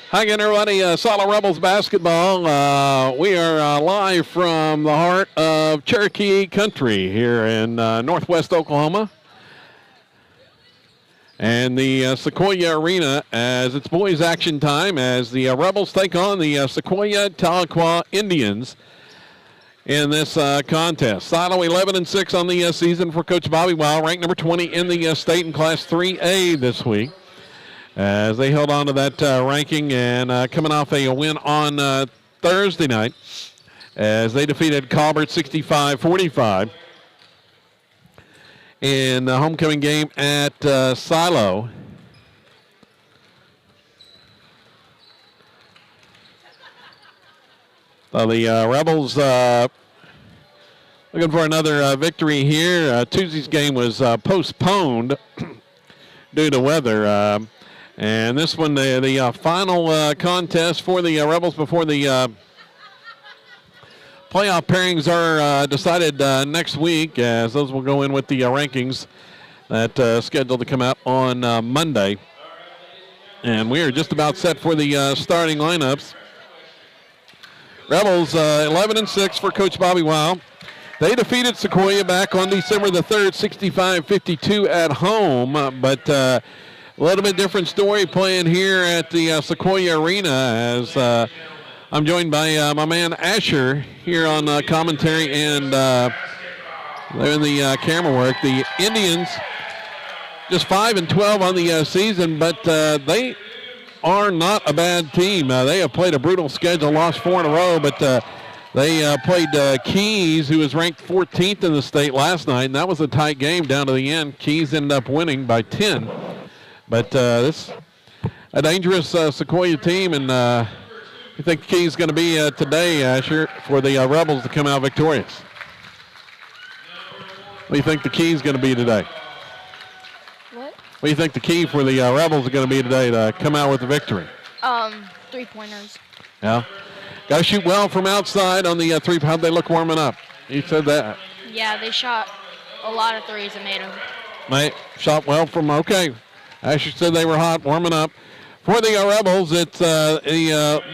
Hi again, everybody. Solid Rebels basketball. We are live from the heart of Cherokee Country here in northwest Oklahoma. And the Sequoyah Arena as it's boys action time as the Rebels take on the Sequoyah Tahlequah Indians in this contest. Silo 11-6 on the season for Coach Bobby Weil, ranked number 20 in the state in Class 3A this week, as they held on to that ranking and coming off a win on Thursday night as they defeated Colbert 65-45 in the homecoming game at Silo. The Rebels looking for another victory here. Tuesday's game was postponed due to weather. And this one, the final contest for the Rebels before the playoff pairings are decided next week, as those will go in with the rankings that scheduled to come out on Monday. And we are just about set for the starting lineups. Rebels 11-6 for Coach Bobby Weil. They defeated Sequoyah back on December the 3rd, 65-52 at home, but a little bit different story playing here at the Sequoyah Arena, as I'm joined by my man Asher here on commentary and they're in the camera work. The Indians just 5-12 on the season, but they are not a bad team. They have played a brutal schedule, lost 4 in a row, but they played Keys, who was ranked 14th in the state last night, and that was a tight game down to the end. Keys ended up winning by 10. But this a dangerous Sequoyah team, and I think the key is going to be today, Asher, for the Rebels to come out victorious. What do you think the key is going to be today? What? What do you think the key for the Rebels are going to be today to come out with the victory? 3-pointers. Yeah. Got to shoot well from outside on the three. How'd they look warming up? You said that. Yeah, they shot a lot of threes and made them. Mate, shot well from, okay. Asher said they were hot, warming up. For the Rebels, it's a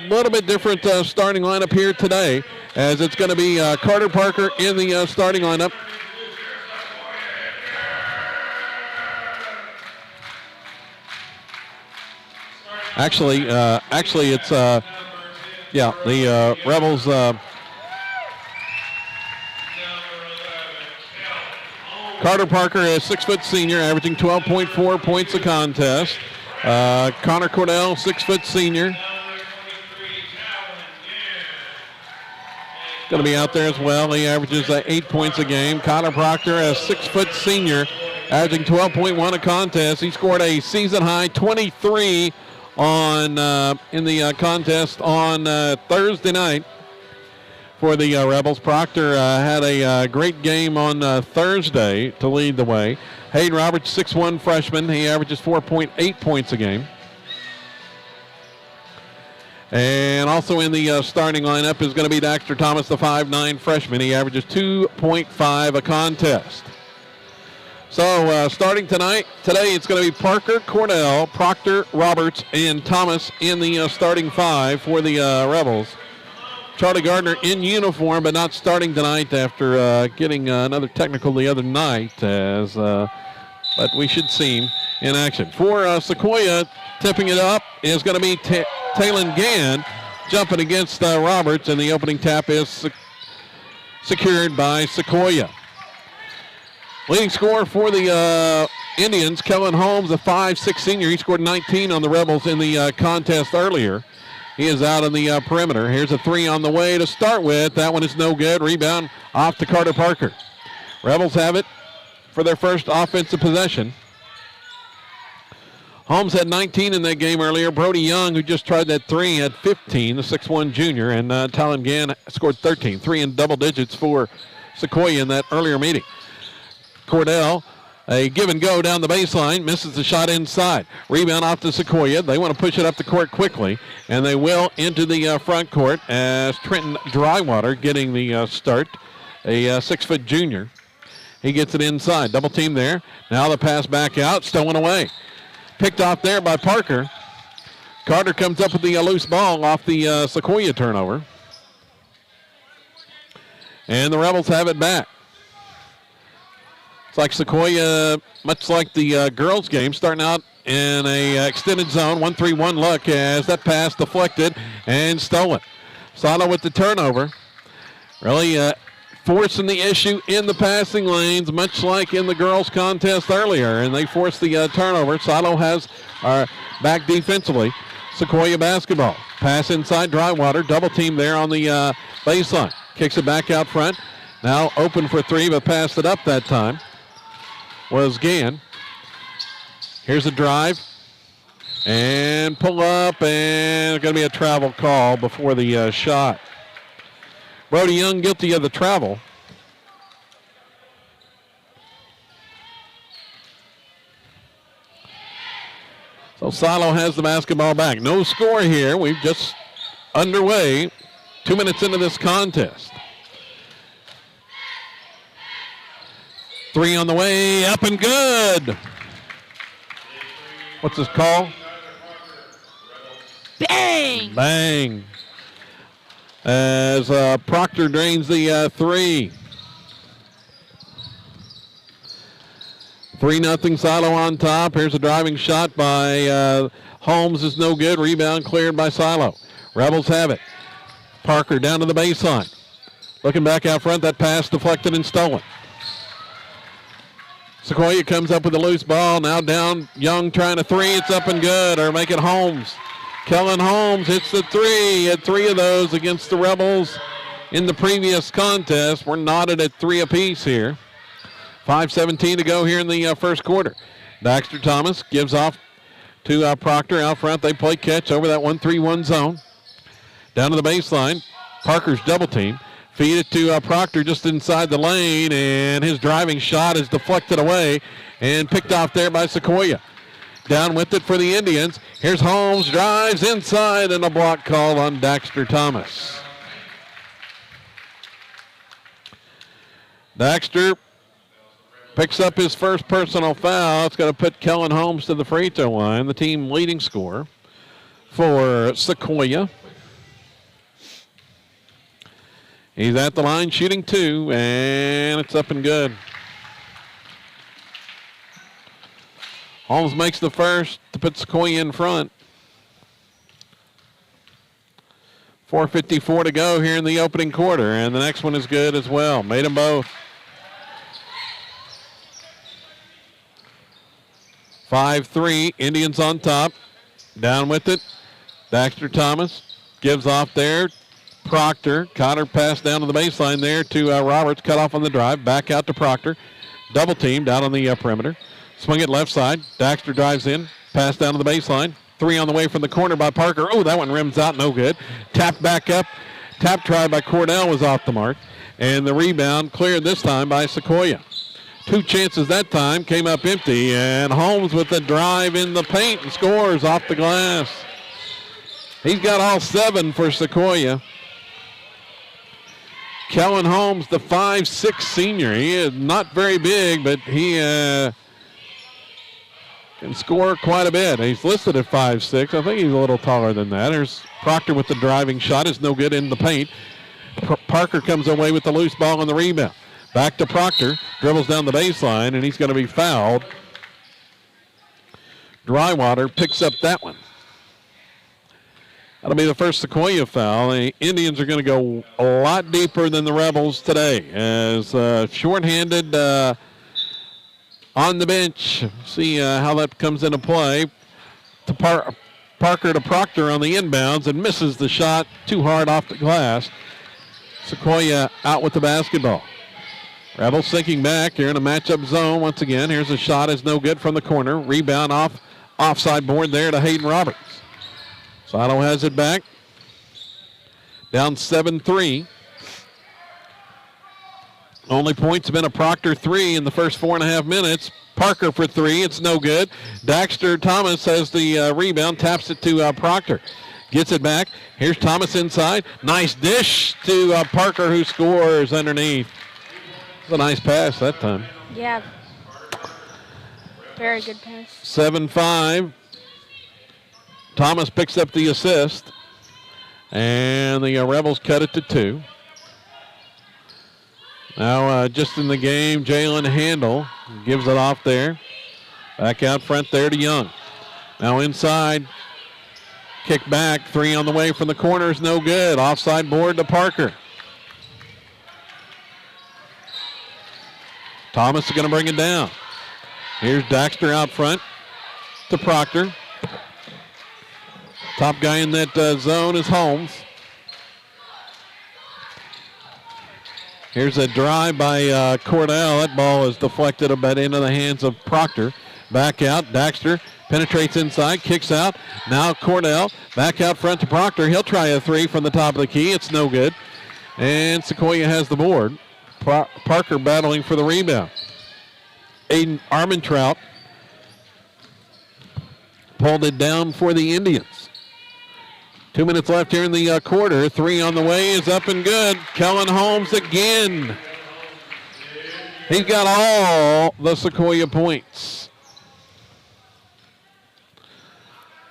little bit different starting lineup here today, as it's going to be Carter Parker in the starting lineup. Actually, it's the Rebels. Carter Parker is 6-foot senior, averaging 12.4 points a contest. Connor Cordell, 6-foot senior, going to be out there as well. He averages 8 points a game. Connor Proctor, a 6-foot senior, averaging 12.1 a contest. He scored a season-high 23 on in the contest on Thursday night for the Rebels. Proctor had a great game on Thursday to lead the way. Hayden Roberts, 6'1 freshman. He averages 4.8 points a game. And also in the starting lineup is going to be Daxter Thomas, the 5'9 freshman. He averages 2.5 a contest. So starting today it's going to be Parker, Cornell, Proctor, Roberts, and Thomas in the starting five for the Rebels. Charlie Gardner in uniform, but not starting tonight after getting another technical the other night. But we should see him in action. For Sequoyah, tipping it up is going to be Talon Gann jumping against Roberts, and the opening tap is secured by Sequoyah. Leading scorer for the Indians, Kellen Holmes, a 5'6 senior. He scored 19 on the Rebels in the contest earlier. He is out on the perimeter. Here's a three on the way to start with. That one is no good. Rebound off to Carter Parker. Rebels have it for their first offensive possession. Holmes had 19 in that game earlier. Brody Young, who just tried that three, had 15, the 6'1 junior. And Talon Gann scored 13, three in double digits for Sequoyah in that earlier meeting. Cordell, a give and go down the baseline, misses the shot inside. Rebound off to Sequoyah. They want to push it up the court quickly, and they will into the front court as Trenton Drywater getting the start, a 6-foot junior. He gets it inside. Double team there. Now the pass back out, stolen away. Picked off there by Parker. Carter comes up with the loose ball off the Sequoyah turnover. And the Rebels have it back. It's like Sequoyah, much like the girls' game, starting out in a extended zone, 1-3-1 look as that pass deflected and stolen. Silo with the turnover. Really forcing the issue in the passing lanes, much like in the girls' contest earlier, and they forced the turnover. Silo has back defensively. Sequoyah basketball. Pass inside Drywater. Double team there on the baseline. Kicks it back out front. Now open for three, but passed it up that time. Was Gann. Here's a drive. And pull up, and going to be a travel call before the shot. Brody Young guilty of the travel. So Silo has the basketball back. No score here. We've just underway. 2 minutes into this contest. Three on the way, up and good. What's this call? Bang! Bang. As Proctor drains the three. 3-0 Silo on top. Here's a driving shot by Holmes. Is no good. Rebound cleared by Silo. Rebels have it. Parker down to the baseline. Looking back out front. That pass deflected and stolen. Sequoyah comes up with a loose ball. Now down. Young trying a three. It's up and good. Or make it Holmes. Kellen Holmes hits the three. Had three of those against the Rebels in the previous contest. We're knotted at three apiece here. 5:17 to go here in the first quarter. Daxter Thomas gives off to Proctor out front. They play catch over that 1-3-1 zone. Down to the baseline. Parker's double team. Feed it to Proctor just inside the lane, and his driving shot is deflected away and picked off there by Sequoyah. Down with it for the Indians. Here's Holmes, drives inside, and a block call on Daxter Thomas. Daxter picks up his first personal foul. It's going to put Kellen Holmes to the free throw line, the team leading scorer for Sequoyah. He's at the line shooting two, and it's up and good. Holmes makes the first to put Sequoyah in front. 4:54 to go here in the opening quarter, and the next one is good as well. Made them both. 5-3, Indians on top. Down with it. Daxter Thomas gives off there. Proctor. Cotter pass down to the baseline there to Roberts. Cut off on the drive. Back out to Proctor. Double team down on the perimeter. Swing it left side. Daxter drives in. Pass down to the baseline. Three on the way from the corner by Parker. Oh, that one rims out. No good. Tap back up. Tap try by Cordell was off the mark. And the rebound cleared this time by Sequoyah. Two chances that time. Came up empty. And Holmes with the drive in the paint and scores off the glass. He's got all 7 for Sequoyah. Kellen Holmes, the 5'6" senior. He is not very big, but he can score quite a bit. He's listed at 5'6". I think he's a little taller than that. There's Proctor with the driving shot. Is no good in the paint. Parker comes away with the loose ball on the rebound. Back to Proctor. Dribbles down the baseline, and he's going to be fouled. Drywater picks up that one. That'll be the first Sequoyah foul. The Indians are going to go a lot deeper than the Rebels today as shorthanded on the bench. See how that comes into play. To Parker to Proctor on the inbounds and misses the shot too hard off the glass. Sequoyah out with the basketball. Rebels sinking back here in a matchup zone once again. Here's a shot, is no good from the corner. Rebound offside board there to Hayden Roberts. Silo has it back. Down 7-3. Only points have been a Proctor 3 in the first 4.5 minutes. Parker for 3. It's no good. Daxter Thomas has the rebound. Taps it to Proctor. Gets it back. Here's Thomas inside. Nice dish to Parker, who scores underneath. It's a nice pass that time. Yeah. Very good pass. 7-5. Thomas picks up the assist. And the Rebels cut it to 2. Now just in the game, Jalen Handel gives it off there. Back out front there to Young. Now inside. Kick back. 3 on the way from the corner is no good. Offside board to Parker. Thomas is going to bring it down. Here's Daxter out front to Proctor. Top guy in that zone is Holmes. Here's a drive by Cordell. That ball is deflected a bit into the hands of Proctor. Back out, Daxter penetrates inside, kicks out. Now Cordell back out front to Proctor. He'll try a 3 from the top of the key. It's no good. And Sequoyah has the board. Parker battling for the rebound. Aiden Armentrout pulled it down for the Indians. 2 minutes left here in the quarter. 3 on the way is up and good. Kellen Holmes again. He's got all the Sequoyah points.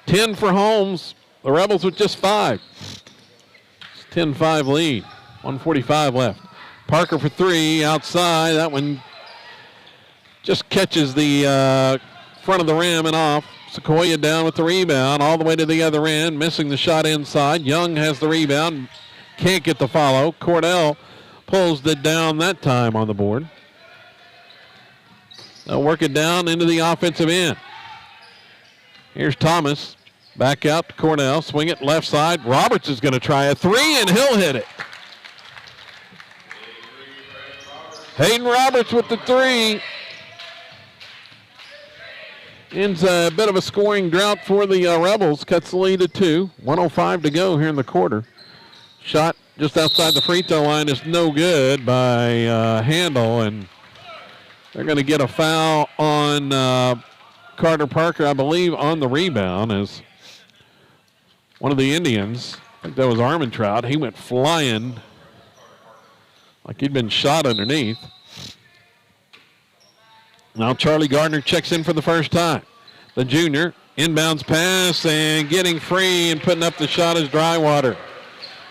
10 for Holmes. The Rebels with just 5. It's 10-5 lead. 1:45 left. Parker for 3 outside. That one just catches the front of the rim and off. Sequoyah down with the rebound all the way to the other end, missing the shot inside. Young has the rebound, can't get the follow. Cordell pulls it down that time on the board. They'll work it down into the offensive end. Here's Thomas, back out to Cordell, swing it left side. Roberts is going to try a 3 and he'll hit it. Hayden Roberts with the 3. Ends a bit of a scoring drought for the Rebels. Cuts the lead to 2. 1:05 to go here in the quarter. Shot just outside the free throw line is no good by Handel, and they're going to get a foul on Carter Parker, I believe, on the rebound as one of the Indians, I think that was Armentrout, he went flying like he'd been shot underneath. Now Charlie Gardner checks in for the first time. The junior, inbounds pass, and getting free and putting up the shot is Drywater.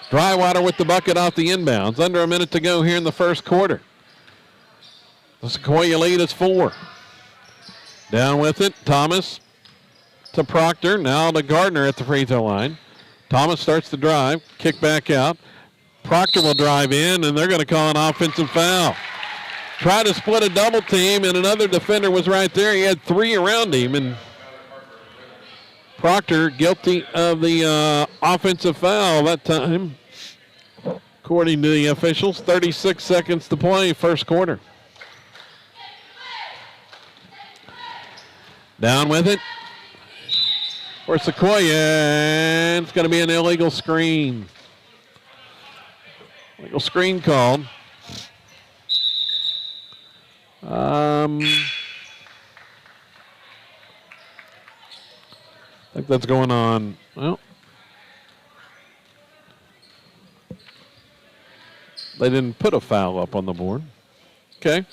Drywater with the bucket off the inbounds. Under a minute to go here in the first quarter. The Sequoyah lead is 4. Down with it, Thomas to Proctor. Now to Gardner at the free throw line. Thomas starts the drive, kick back out. Proctor will drive in, and they're going to call an offensive foul. Tried to split a double team, and another defender was right there. He had 3 around him, and Proctor guilty of the offensive foul that time. According to the officials, 36 seconds to play, first quarter. Down with it for Sequoyah, and it's going to be an illegal screen. Illegal screen called. I think that's going on. Well, they didn't put a foul up on the board. Okay.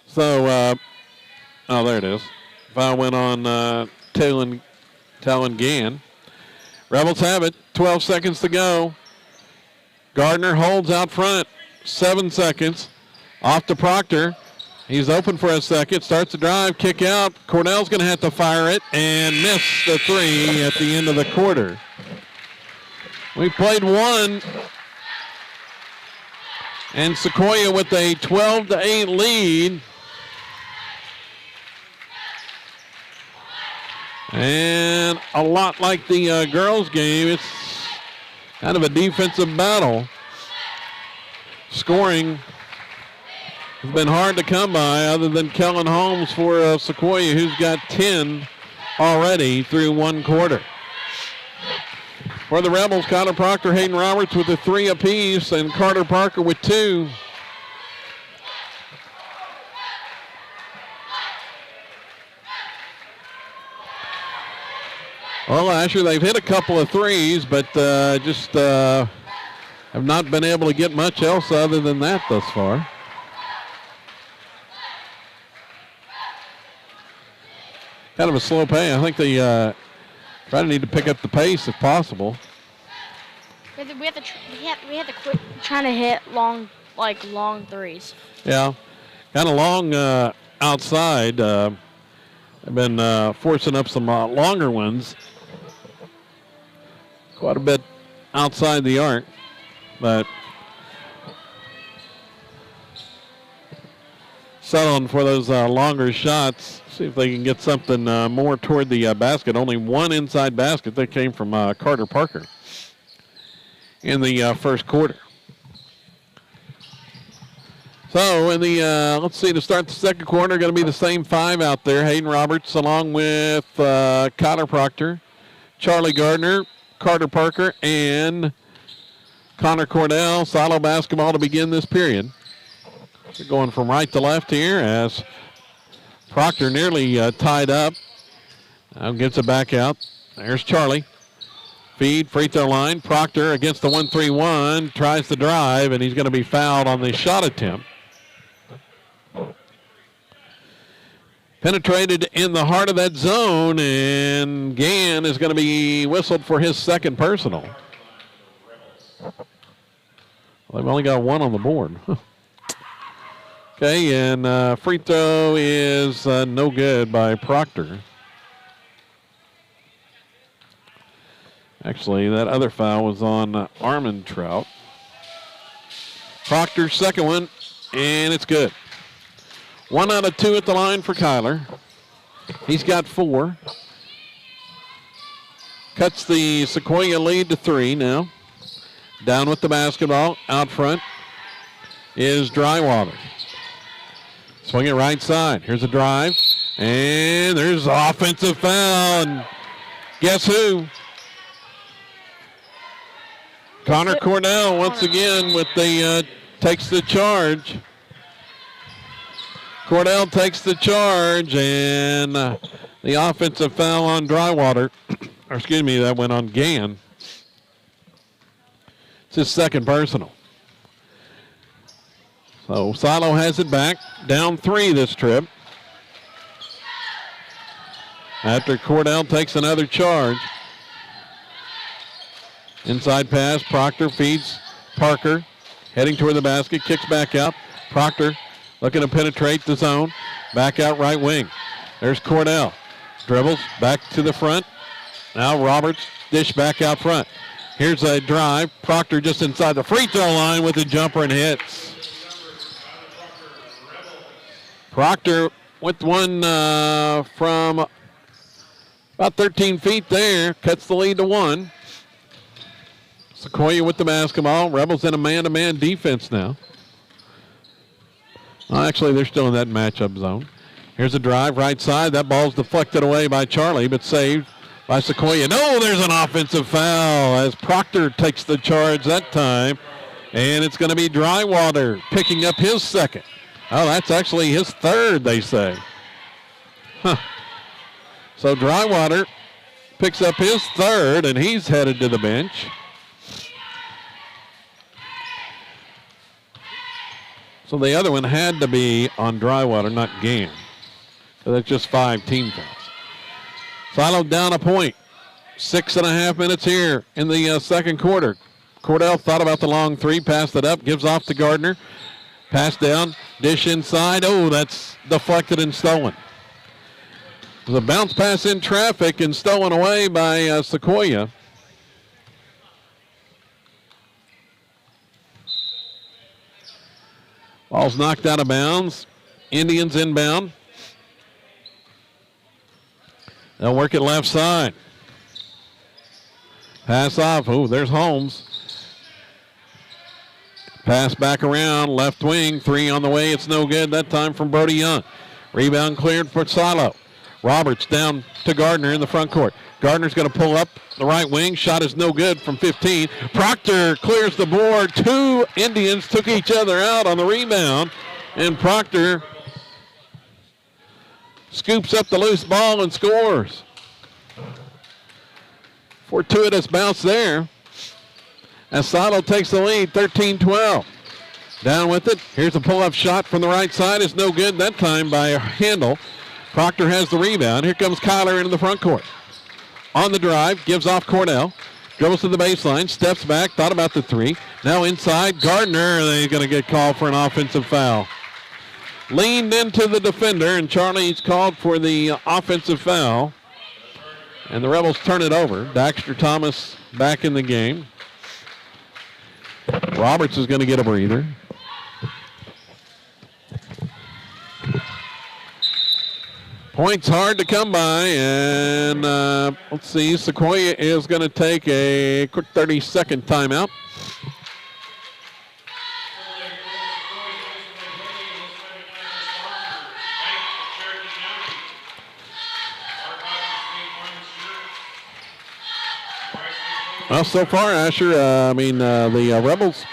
So, oh, there it is. Foul went on Talon Gann. Rebels have it. 12 seconds to go. Gardner holds out front. 7 seconds. Off to Proctor. He's open for a second. Starts the drive. Kick out. Cornell's going to have to fire it and miss the 3 at the end of the quarter. We played 1. And Sequoyah with a 12-8 lead. And a lot like the girls' game, it's kind of a defensive battle. Scoring has been hard to come by other than Kellen Holmes for Sequoyah, who's got 10 already through 1 quarter. For the Rebels, Connor Proctor, Hayden Roberts with a 3 apiece, and Carter Parker with 2. Well, Asher, they've hit a couple of 3s, but just have not been able to get much else other than that thus far. Kind of a slow pay. I think the Try to need to pick up the pace if possible. We have to quit trying to hit long threes. Yeah, kind of long outside. I've been forcing up some longer ones. Quite a bit outside the arc, but settling for those longer shots. See if they can get something more toward the basket. Only one inside basket that came from Carter Parker in the first quarter. So in the, let's see, to start the second quarter, going to be the same five out there. Hayden Roberts along with Kyler Proctor, Charlie Gardner, Carter Parker, and Connor Cordell. Silo basketball to begin this period. They're going from right to left here as Proctor nearly tied up. Now gets it back out. There's Charlie. Feed, free throw line. Proctor against the 1-3-1. Tries to drive, and he's going to be fouled on the shot attempt. Penetrated in the heart of that zone, and Gann is going to be whistled for his second personal. Well, they've only got one on the board. Okay, and free throw is no good by Proctor. Actually, that other foul was on Armand Trout. Proctor's second one, and it's good. 1 out of 2 at the line for Kyler. He's got 4. Cuts the Sequoyah lead to 3 now. Down with the basketball. Out front is Drywater. Swing it right side. Here's a drive. And there's an offensive foul. And guess who? Connor Cordell once again with the takes the charge. Cordell takes the charge, and the offensive foul on Drywater. Or excuse me, that went on Gann. It's his second personal. So Silo has it back. Down 3 this trip. After Cordell takes another charge. Inside pass, Proctor feeds Parker. Heading toward the basket, kicks back out. Proctor looking to penetrate the zone. Back out right wing. There's Cordell. Dribbles back to the front. Now Roberts dish back out front. Here's a drive. Proctor just inside the free throw line with a jumper and hits. Proctor with one from about 13 feet there. Cuts the lead to 1. Sequoyah with the basketball. Rebels in a man-to-man defense now. Well, actually, they're still in that matchup zone. Here's a drive right side. That ball's deflected away by Charlie, but saved by Sequoyah. No, there's an offensive foul as Proctor takes the charge that time. And it's going to be Drywater picking up his second. Oh, that's actually his third, they say. Huh. So Drywater picks up his third, and he's headed to the bench. So the other one had to be on Drywater, not Gann. So that's just 5 team fouls. Silo down a point. 6.5 minutes here in the second quarter. Cordell thought about the long 3, passed it up, gives off to Gardner. Pass down, dish inside. Oh, that's deflected and stolen. It was a bounce pass in traffic and stolen away by Sequoyah. Ball's knocked out of bounds. Indians inbound. They'll work it left side. Pass off. Oh, there's Holmes. Pass back around. Left wing. 3 on the way. It's no good. That time from Brody Young. Rebound cleared for Silo. Roberts down to Gardner in the front court. Gardner's going to pull up the right wing. Shot is no good from 15. Proctor clears the board. 2 Indians took each other out on the rebound. And Proctor scoops up the loose ball and scores. Fortuitous bounce there. As Silo takes the lead, 13-12. Down with it. Here's a pull-up shot from the right side. It's no good that time by Handel. Proctor has the rebound. Here comes Kyler into the front court. on the drive, gives off Cornell. Dribbles to the baseline, steps back, thought about the three. Now inside, Gardner, they're going to get called for an offensive foul. Leaned into the defender, and Charlie's called for the offensive foul. And the Rebels turn it over. Daxter Thomas back in the game. Roberts is going to get a breather. Points hard to come by, and let's see, Sequoyah is going to take a quick 30-second timeout. Well, so far, Asher, the Rebels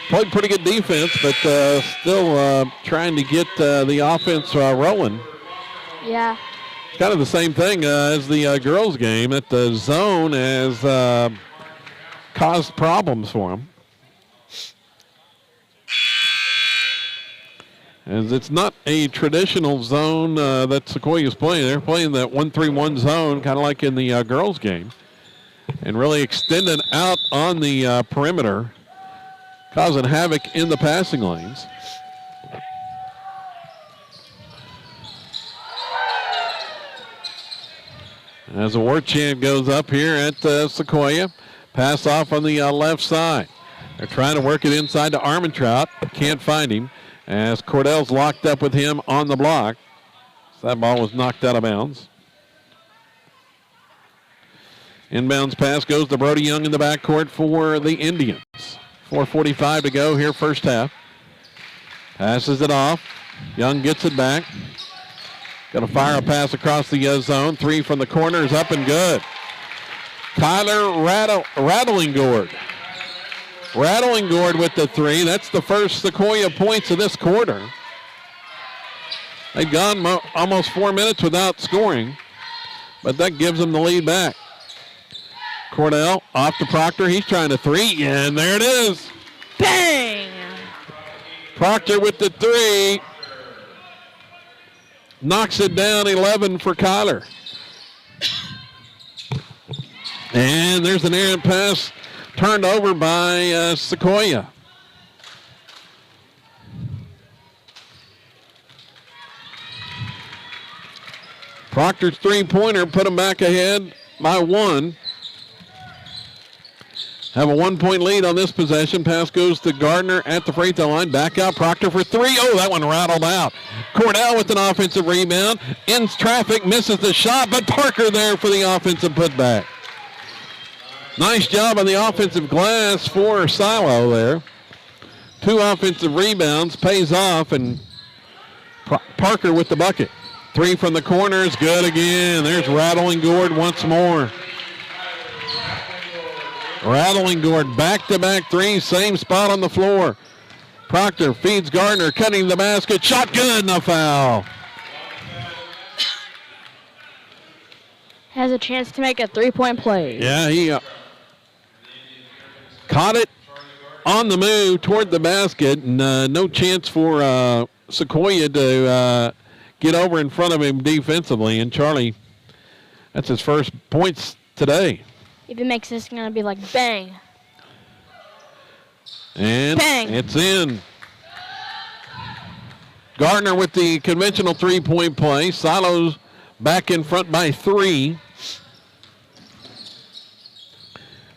played pretty good defense, but still trying to get the offense rolling. Yeah. Kind of the same thing as the girls' game, that the zone has caused problems for them. As it's not a traditional zone that Sequoyah is playing. They're playing that 1-3-1 zone, kind of like in the girls' game, and really extending out on the perimeter, causing havoc in the passing lanes. As the war chant goes up here at Sequoyah, pass off on the left side. They're trying to work it inside to Armentrout. Can't find him as Cordell's locked up with him on the block. So that ball was knocked out of bounds. Inbounds pass goes to Brody Young in the backcourt for the Indians. 4:45 to go here first half. Passes it off. Young gets it back. Going to fire a pass across the zone. Three from the corner is up and good. Kyler Rattlingord. Rattlingord with the three. That's the first Sequoyah points of this quarter. They've gone almost 4 minutes without scoring, but that gives them the lead back. Cornell off to Proctor. He's trying to three, and there it is. Bang! Proctor with the three. Knocks it down, 11 for Kyler. And there's an errant pass turned over by Sequoyah. Proctor's three-pointer put them back ahead by one. Have a 1-point lead on this possession. Pass goes to Gardner at the free throw line. Back out Proctor for three. Oh, that one rattled out. Cordell with an offensive rebound. In traffic, misses the shot, but Parker there for the offensive putback. Nice job on the offensive glass for Silo there. 2 offensive rebounds, pays off, and Parker with the bucket. 3 from the corner is good again. There's Rattlingord once more. Rattlingord back-to-back threes, same spot on the floor. Proctor feeds Gardner, cutting the basket. Shot good, and a foul. Has a chance to make a 3-point play. Yeah, he caught it on the move toward the basket, and no chance for Sequoyah to get over in front of him defensively. And Charlie, that's his first points today. If he makes this, it's going to be like bang. And bang. It's in. Gardner with the conventional 3-point play. Silo's back in front by 3.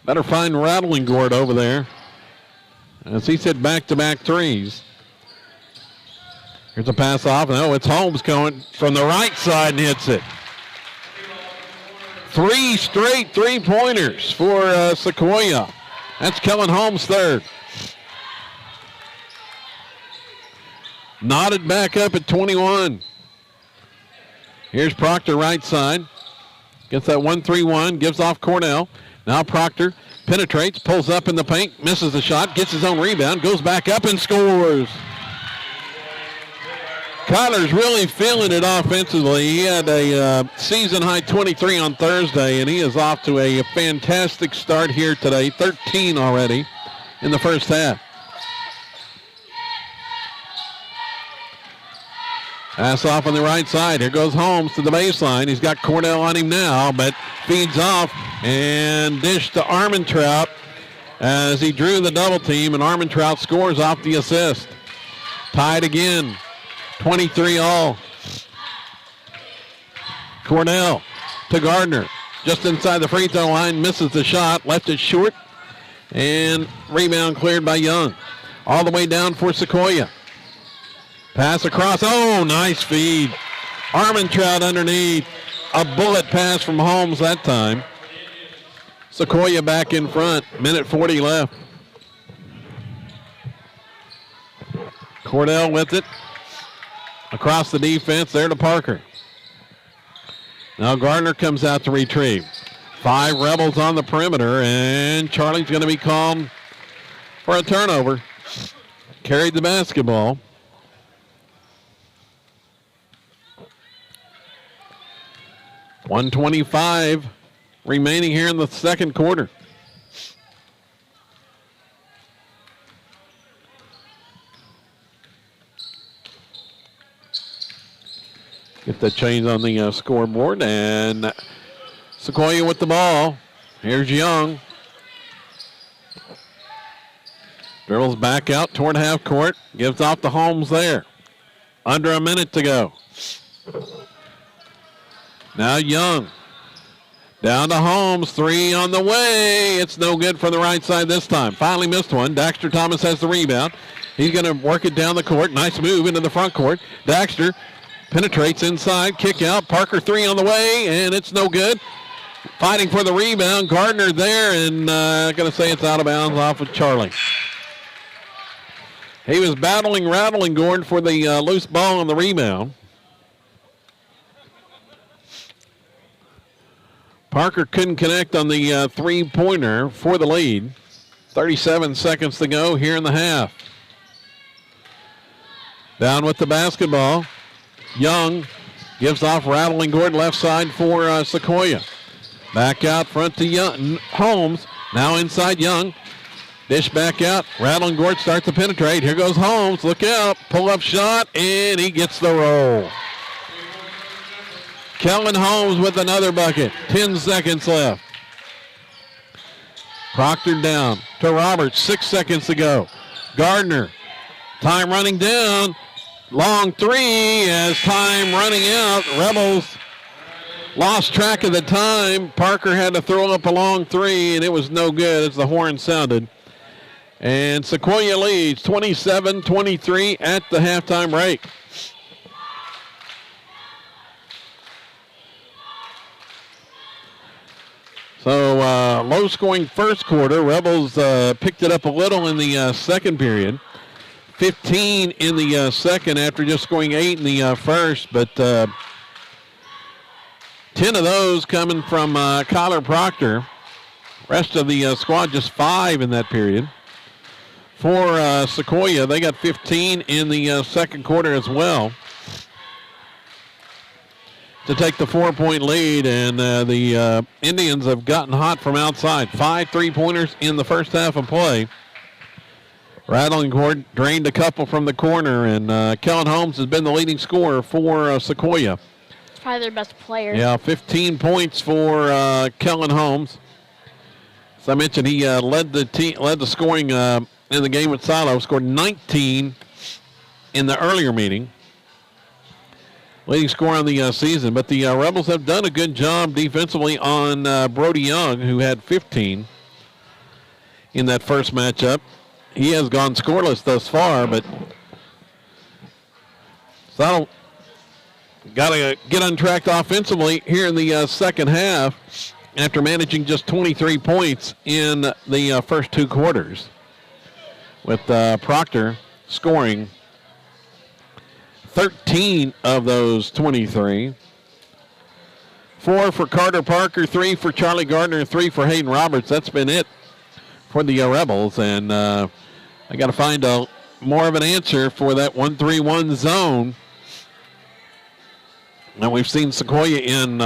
Better find Rattlingord over there, as he said back-to-back threes. Here's a pass off. No, it's Holmes going from the right side and hits it. 3 straight 3-pointers for Sequoyah. That's Kellen Holmes' third. Knotted back up at 21. Here's Proctor right side. Gets that 1-3-1, gives off Cornell. Now Proctor penetrates, pulls up in the paint, misses the shot, gets his own rebound, goes back up and scores. Kyler's really feeling it offensively. He had a season-high 23 on Thursday, and he is off to a fantastic start here today. 13 already in the first half. Pass off on the right side. Here goes Holmes to the baseline. He's got Cornell on him now, but feeds off and dish to Armentrout as he drew the double team, and Armentrout scores off the assist. Tied again, 23 all. Cornell to Gardner. Just inside the free throw line, misses the shot, left it short, and rebound cleared by Young. All the way down for Sequoyah. Pass across. Oh, nice feed. Armentrout underneath. A bullet pass from Holmes that time. Sequoyah back in front. Minute 40 left. Cornell with it. Across the defense. There to Parker. Now Gardner comes out to retrieve. 5 Rebels on the perimeter, and Charlie's going to be called for a turnover. Carried the basketball. .125 remaining here in the second quarter. Get the change on the scoreboard, and Sequoyah with the ball. Here's Young. Dribbles back out toward half court. Gives off to Holmes there. Under a minute to go. Now Young. Down to Holmes. 3 on the way. It's no good from the right side this time. Finally missed one. Daxter Thomas has the rebound. He's going to work it down the court. Nice move into the front court. Daxter penetrates inside. Kick out. Parker 3 on the way, and it's no good. Fighting for the rebound. Gardner there, and going to say it's out of bounds off of Charlie. He was rattling Gordon for the loose ball on the rebound. Parker couldn't connect on the three-pointer for the lead. 37 seconds to go here in the half. Down with the basketball. Young gives off rattling Gordon left side for Sequoyah. Back out front to Young. Holmes now inside Young. Dish back out. Rattling Gordon starts to penetrate. Here goes Holmes. Look out. Pull-up shot, and he gets the roll. Kellen Holmes with another bucket. 10 seconds left. Proctor down to Roberts. 6 seconds to go. Gardner. Time running down. Long 3 as time running out. Rebels lost track of the time. Parker had to throw up a long 3, and it was no good as the horn sounded. And Sequoyah leads 27-23 at the halftime break. So low-scoring first quarter. Rebels picked it up a little in the second period. 15 in the second after just scoring 8 in the first. But 10 of those coming from Kyler Proctor. Rest of the squad just 5 in that period. For Sequoyah, they got 15 in the second quarter as well to take the 4-point lead, and the Indians have gotten hot from outside. 5 3-pointers in the first half of play. Rattling Gordon drained a couple from the corner, and Kellen Holmes has been the leading scorer for Sequoyah. It's probably their best player. Yeah, 15 points for Kellen Holmes. As I mentioned, he led the scoring in the game with Silo. Scored 19 in the earlier meeting. Leading scorer on the season. But the Rebels have done a good job defensively on Brody Young, who had 15 in that first matchup. He has gone scoreless thus far, but Silo got to get untracked offensively here in the second half after managing just 23 points in the first 2 quarters, with Proctor scoring 13 of those 23. 4 for Carter Parker, 3 for Charlie Gardner, 3 for Hayden Roberts. That's been it for the Rebels, and I got to find more of an answer for that 1-3-1 zone that we've seen Sequoyah in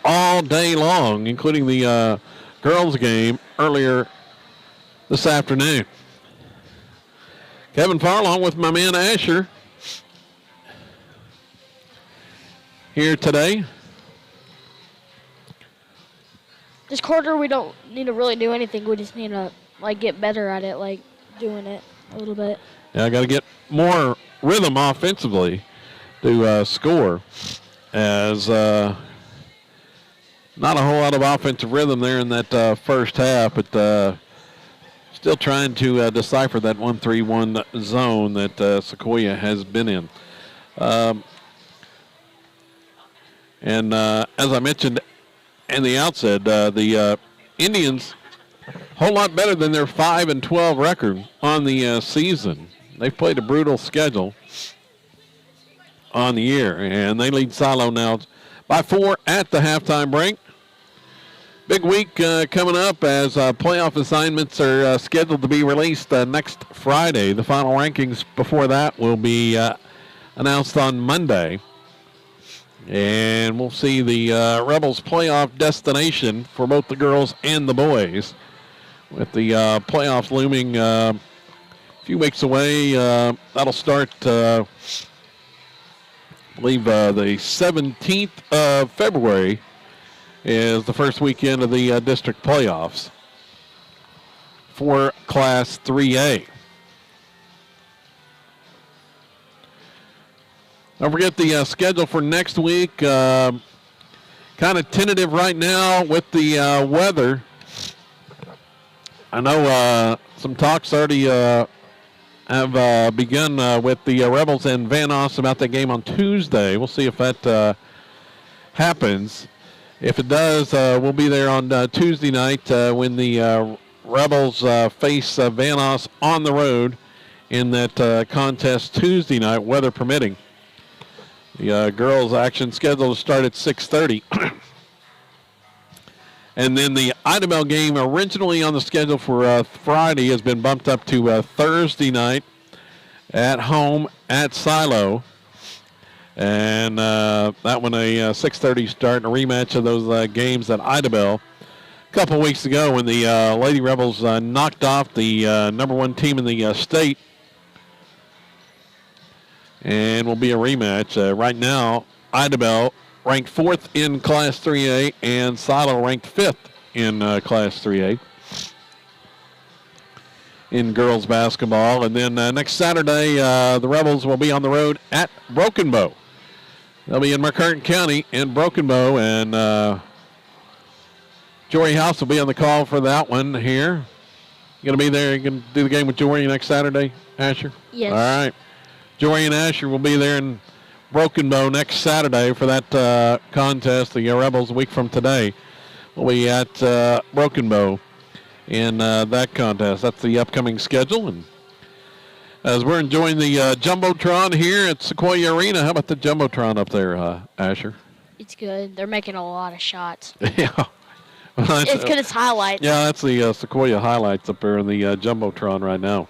all day long, including the girls' game earlier this afternoon. Kevin Farlong with my man Asher. here today. This quarter, we don't need to really do anything. We just need to get better at it, doing it a little bit. Yeah, I got to get more rhythm offensively to score, as not a whole lot of offensive rhythm there in that first half, but still trying to decipher that 1-3-1 zone that Sequoyah has been in. And as I mentioned in the outset, the Indians a whole lot better than their 5-12 record on the season. They've played a brutal schedule on the year, and they lead Silo now by 4 at the halftime break. Big week coming up as playoff assignments are scheduled to be released next Friday. The final rankings before that will be announced on Monday. And we'll see the Rebels playoff destination for both the girls and the boys, with the playoffs looming a few weeks away. That'll start, I believe, the 17th of February is the first weekend of the district playoffs for Class 3A. Don't forget the schedule for next week. Kind of tentative right now with the weather. I know some talks already have begun with the Rebels and Van Oss about that game on Tuesday. We'll see if that happens. If it does, we'll be there on Tuesday night when the Rebels face Van Oss on the road in that contest Tuesday night, weather permitting. The girls' action scheduled to start at 6:30. And then the Idabel game, originally on the schedule for Friday, has been bumped up to Thursday night at home at Silo. And that one a 6:30 start, and a rematch of those games at Idabel a couple weeks ago when the Lady Rebels knocked off the number one team in the state. And will be a rematch. Right now, Idabel ranked 4th in Class 3A, and Silo ranked 5th in Class 3A in girls basketball. And then next Saturday, the Rebels will be on the road at Broken Bow. They'll be in McCurtain County in Broken Bow, and Jory House will be on the call for that one here. You going to be there? You going to do the game with Jory next Saturday, Asher? Yes. All right. Jory and Asher will be there in Broken Bow next Saturday for that contest. The Rebels, a week from today, will be at Broken Bow in that contest. That's the upcoming schedule. And as we're enjoying the Jumbotron here at Sequoyah Arena, how about the Jumbotron up there, Asher? It's good. They're making a lot of shots. Yeah. Well, it's good as highlights. Yeah, that's the Sequoyah highlights up there in the Jumbotron right now.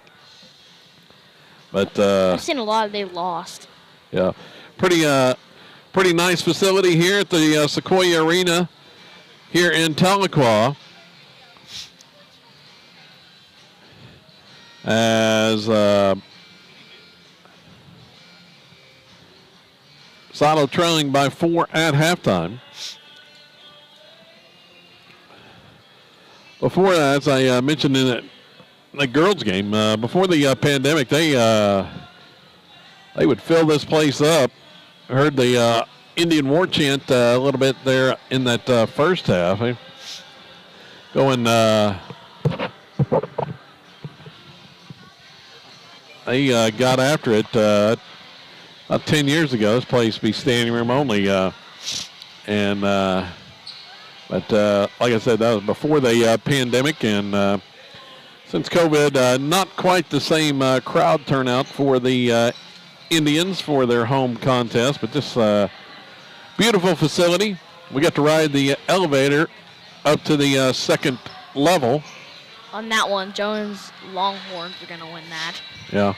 But I've seen a lot they lost. Yeah, pretty nice facility here at the Sequoyah Arena here in Tahlequah. As Silo trailing by 4 at halftime. Before that, as I mentioned in the girls' game, before the pandemic, they would fill this place up. I heard the Indian War Chant a little bit there in that first half. Going, they got after it about 10 years ago. This place used to be standing room only. But like I said, that was before the pandemic, and since COVID, not quite the same crowd turnout for the Indians for their home contest, but this beautiful facility. We got to ride the elevator up to the second level. On that one, Jones Longhorns are going to win that. Yeah,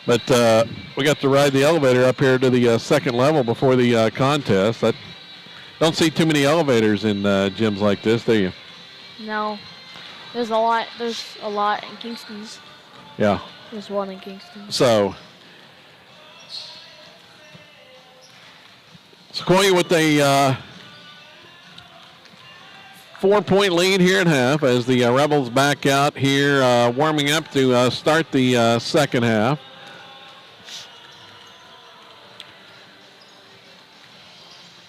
but we got to ride the elevator up here to the second level before the contest. I don't see too many elevators in gyms like this, do you? No. There's a lot in Kingston's. Yeah. There's one in Kingston. So Sequoyah with a 4-point lead here at half as the Rebels back out here warming up to start the second half.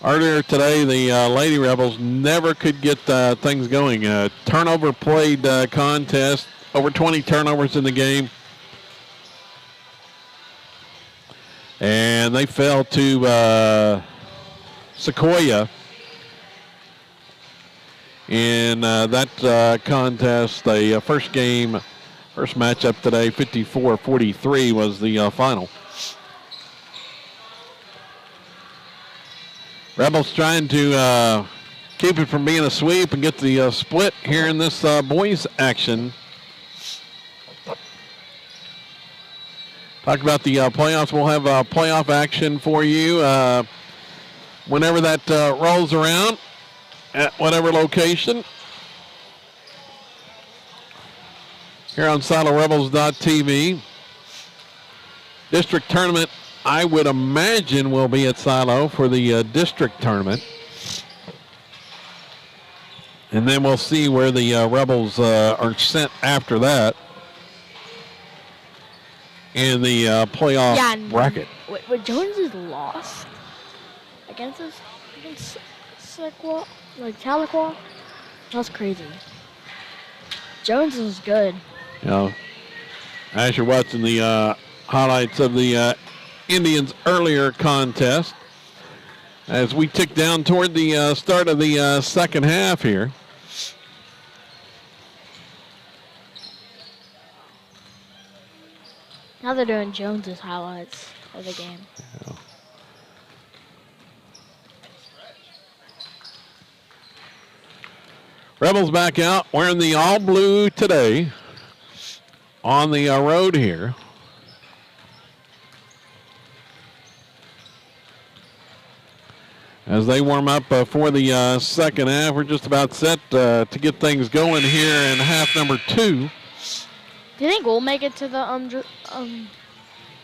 Earlier today, the Lady Rebels never could get things going. Turnover played contest, over 20 turnovers in the game. And they fell to Sequoyah in that contest. The first matchup today, 54-43 was the final. Rebels trying to keep it from being a sweep and get the split here in this boys action. Talk about the playoffs. We'll have playoff action for you whenever that rolls around at whatever location. Here on SiloRebels.tv. District tournament, I would imagine, will be at Silo for the district tournament. And then we'll see where the Rebels are sent after that in the playoff bracket. With Jones's loss against Sequoyah, like Tahlequah, that's crazy. Jones is good. You know, as you're watching the highlights of the Indians' earlier contest, as we tick down toward the start of the second half here. Now they're doing Jones's highlights of the game. Yeah. Rebels back out wearing the all blue today on the road here. As they warm up for the second half, we're just about set to get things going here in half number 2. Do you think we'll make it to the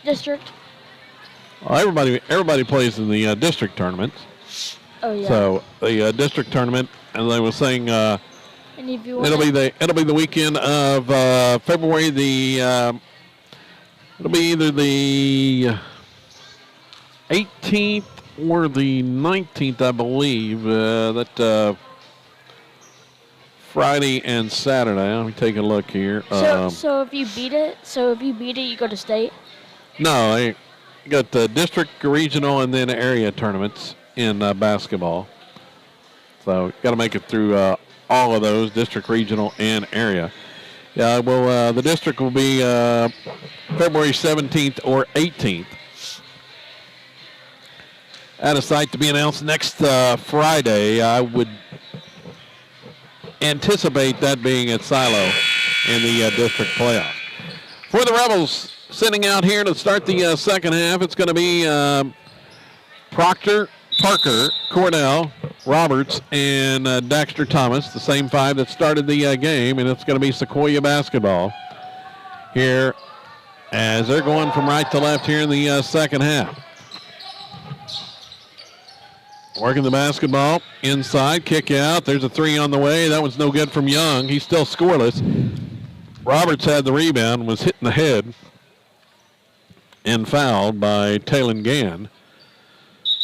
district? Well, everybody plays in the district tournament. Oh yeah. So the district tournament, as I was saying, it'll be the weekend of February it'll be either the 18th or the 19th, I believe. That Friday and Saturday. Let me take a look here. So if you beat it, you go to state? No, you got the district, regional, and then area tournaments in basketball. So got to make it through all of those, district, regional, and area. Yeah, well, the district will be February 17th or 18th. At a site to be announced next Friday. I would anticipate that being at Silo in the district playoff. For the Rebels sitting out here to start the second half, it's going to be Proctor, Parker, Cordell, Roberts, and Dexter Thomas, the same 5 that started the game, and it's going to be Sequoyah basketball here as they're going from right to left here in the second half. Working the basketball inside, kick out. There's a 3 on the way. That one's no good from Young. He's still scoreless. Roberts had the rebound, was hit in the head and fouled by Talon Gann.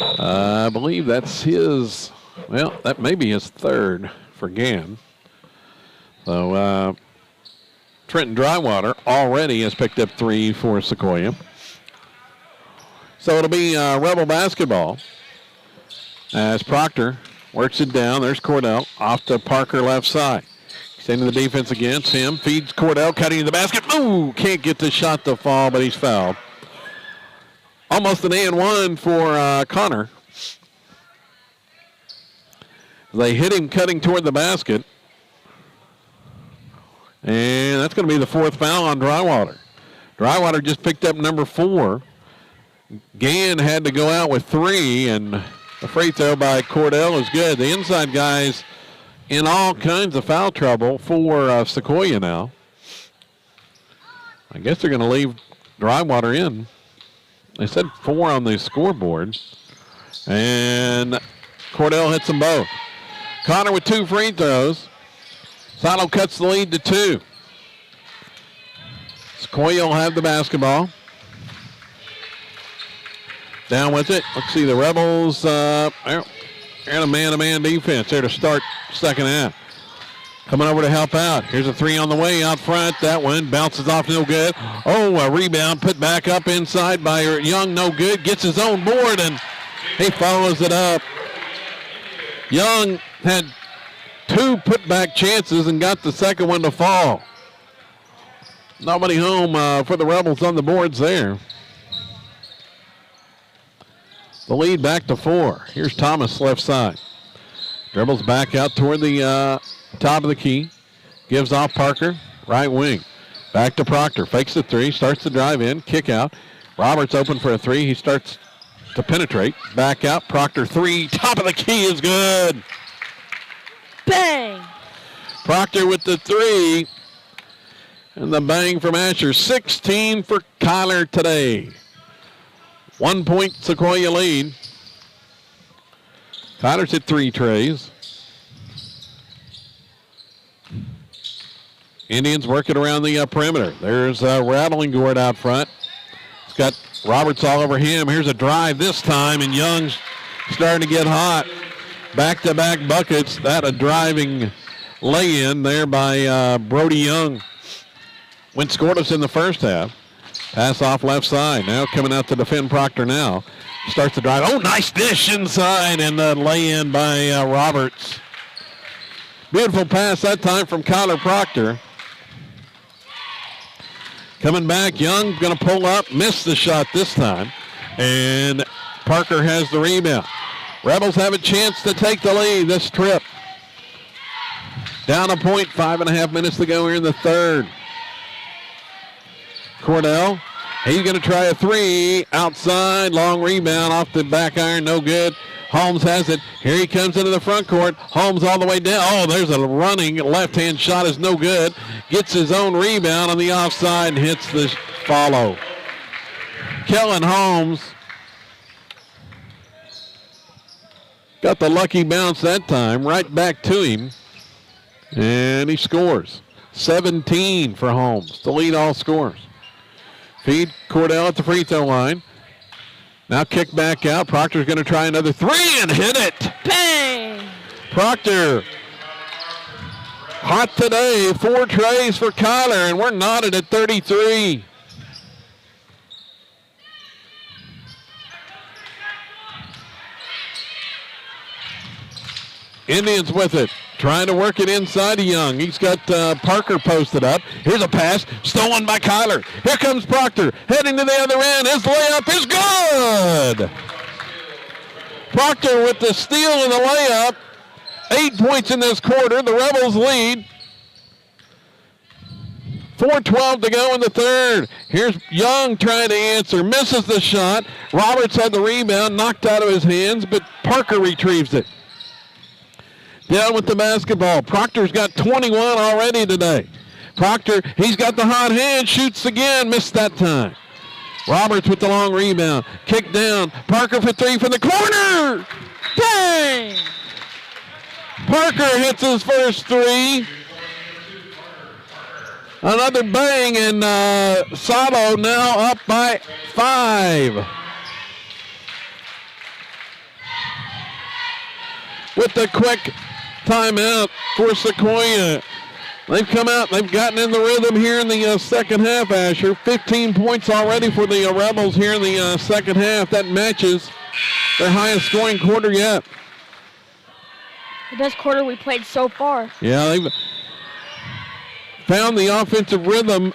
I believe that's that may be his 3rd for Gann. So Trenton Drywater already has picked up 3 for Sequoyah. So it'll be Rebel basketball. As Proctor works it down, there's Cordell off to Parker left side. Extending the defense against him, feeds Cordell, cutting in the basket. Ooh, can't get the shot to fall, but he's fouled. Almost an and-1 for Connor. They hit him cutting toward the basket. And that's going to be the 4th foul on Drywater. Drywater just picked up number 4. Gann had to go out with 3, and the free throw by Cordell is good. The inside guys in all kinds of foul trouble for Sequoyah now. I guess they're going to leave Drywater in. They said 4 on the scoreboard. And Cordell hits them both. Connor with 2 free throws. Sato cuts the lead to 2. Sequoyah will have the basketball. Down with it. Let's see, the Rebels they're in a man-to-man defense there to start second half. Coming over to help out. Here's a 3 on the way out front. That one bounces off, no good. Oh, a rebound put back up inside by Young, no good. Gets his own board, and he follows it up. Young had 2 putback chances and got the second one to fall. Nobody home for the Rebels on the boards there. The lead back to 4. Here's Thomas left side. Dribbles back out toward the top of the key. Gives off Parker, right wing. Back to Proctor. Fakes the 3. Starts to drive in. Kick out. Roberts open for a 3. He starts to penetrate. Back out. Proctor 3. Top of the key is good. Bang! Proctor with the 3. And the bang from Asher. 16 for Kyler today. 1 point Sequoyah lead. Kyler's hit 3 trays. Indians working around the perimeter. There's Rattling Gourd out front. It's got Roberts all over him. Here's a drive this time, and Young's starting to get hot. Back-to-back buckets. That a driving lay-in there by Brody Young. Went scoreless in the first half. Pass off left side. Now coming out to defend Proctor now. Starts to drive. Oh, nice dish inside, and the lay-in by Roberts. Beautiful pass that time from Kyler Proctor. Coming back, Young going to pull up, missed the shot this time, and Parker has the rebound. Rebels have a chance to take the lead this trip. Down a point, 5.5 minutes to go here in the third. Cordell, he's going to try a 3 outside, long rebound off the back iron, no good. Holmes has it. Here he comes into the front court. Holmes all the way down. Oh, there's a running left-hand shot is no good. Gets his own rebound on the offside and hits the follow. Kellen Holmes got the lucky bounce that time, right back to him, and he scores. 17 for Holmes to lead all scores. Feed Cordell at the free throw line. Now kick back out. Proctor's going to try another 3 and hit it. Bang! Proctor. Hot today. 4 trays for Kyler, and we're knotted at 33. Indians with it. Trying to work it inside to Young. He's got Parker posted up. Here's a pass. Stolen by Kyler. Here comes Proctor. Heading to the other end. His layup is good. Proctor with the steal and the layup. 8 points in this quarter. The Rebels lead. 4:12 to go in the third. Here's Young trying to answer. Misses the shot. Roberts had the rebound. Knocked out of his hands, but Parker retrieves it. Down with the basketball. Proctor's got 21 already today. Proctor, he's got the hot hand, shoots again, missed that time. Roberts with the long rebound. Kick down. Parker for 3 from the corner. Bang! Parker hits his first 3. Another bang, and Sato now up by 5. With the quick timeout for Sequoyah. They've come out, they've gotten in the rhythm here in the second half, Asher. 15 points already for the Rebels here in the second half. That matches their highest scoring quarter yet. The best quarter we played so far. Yeah, they've found the offensive rhythm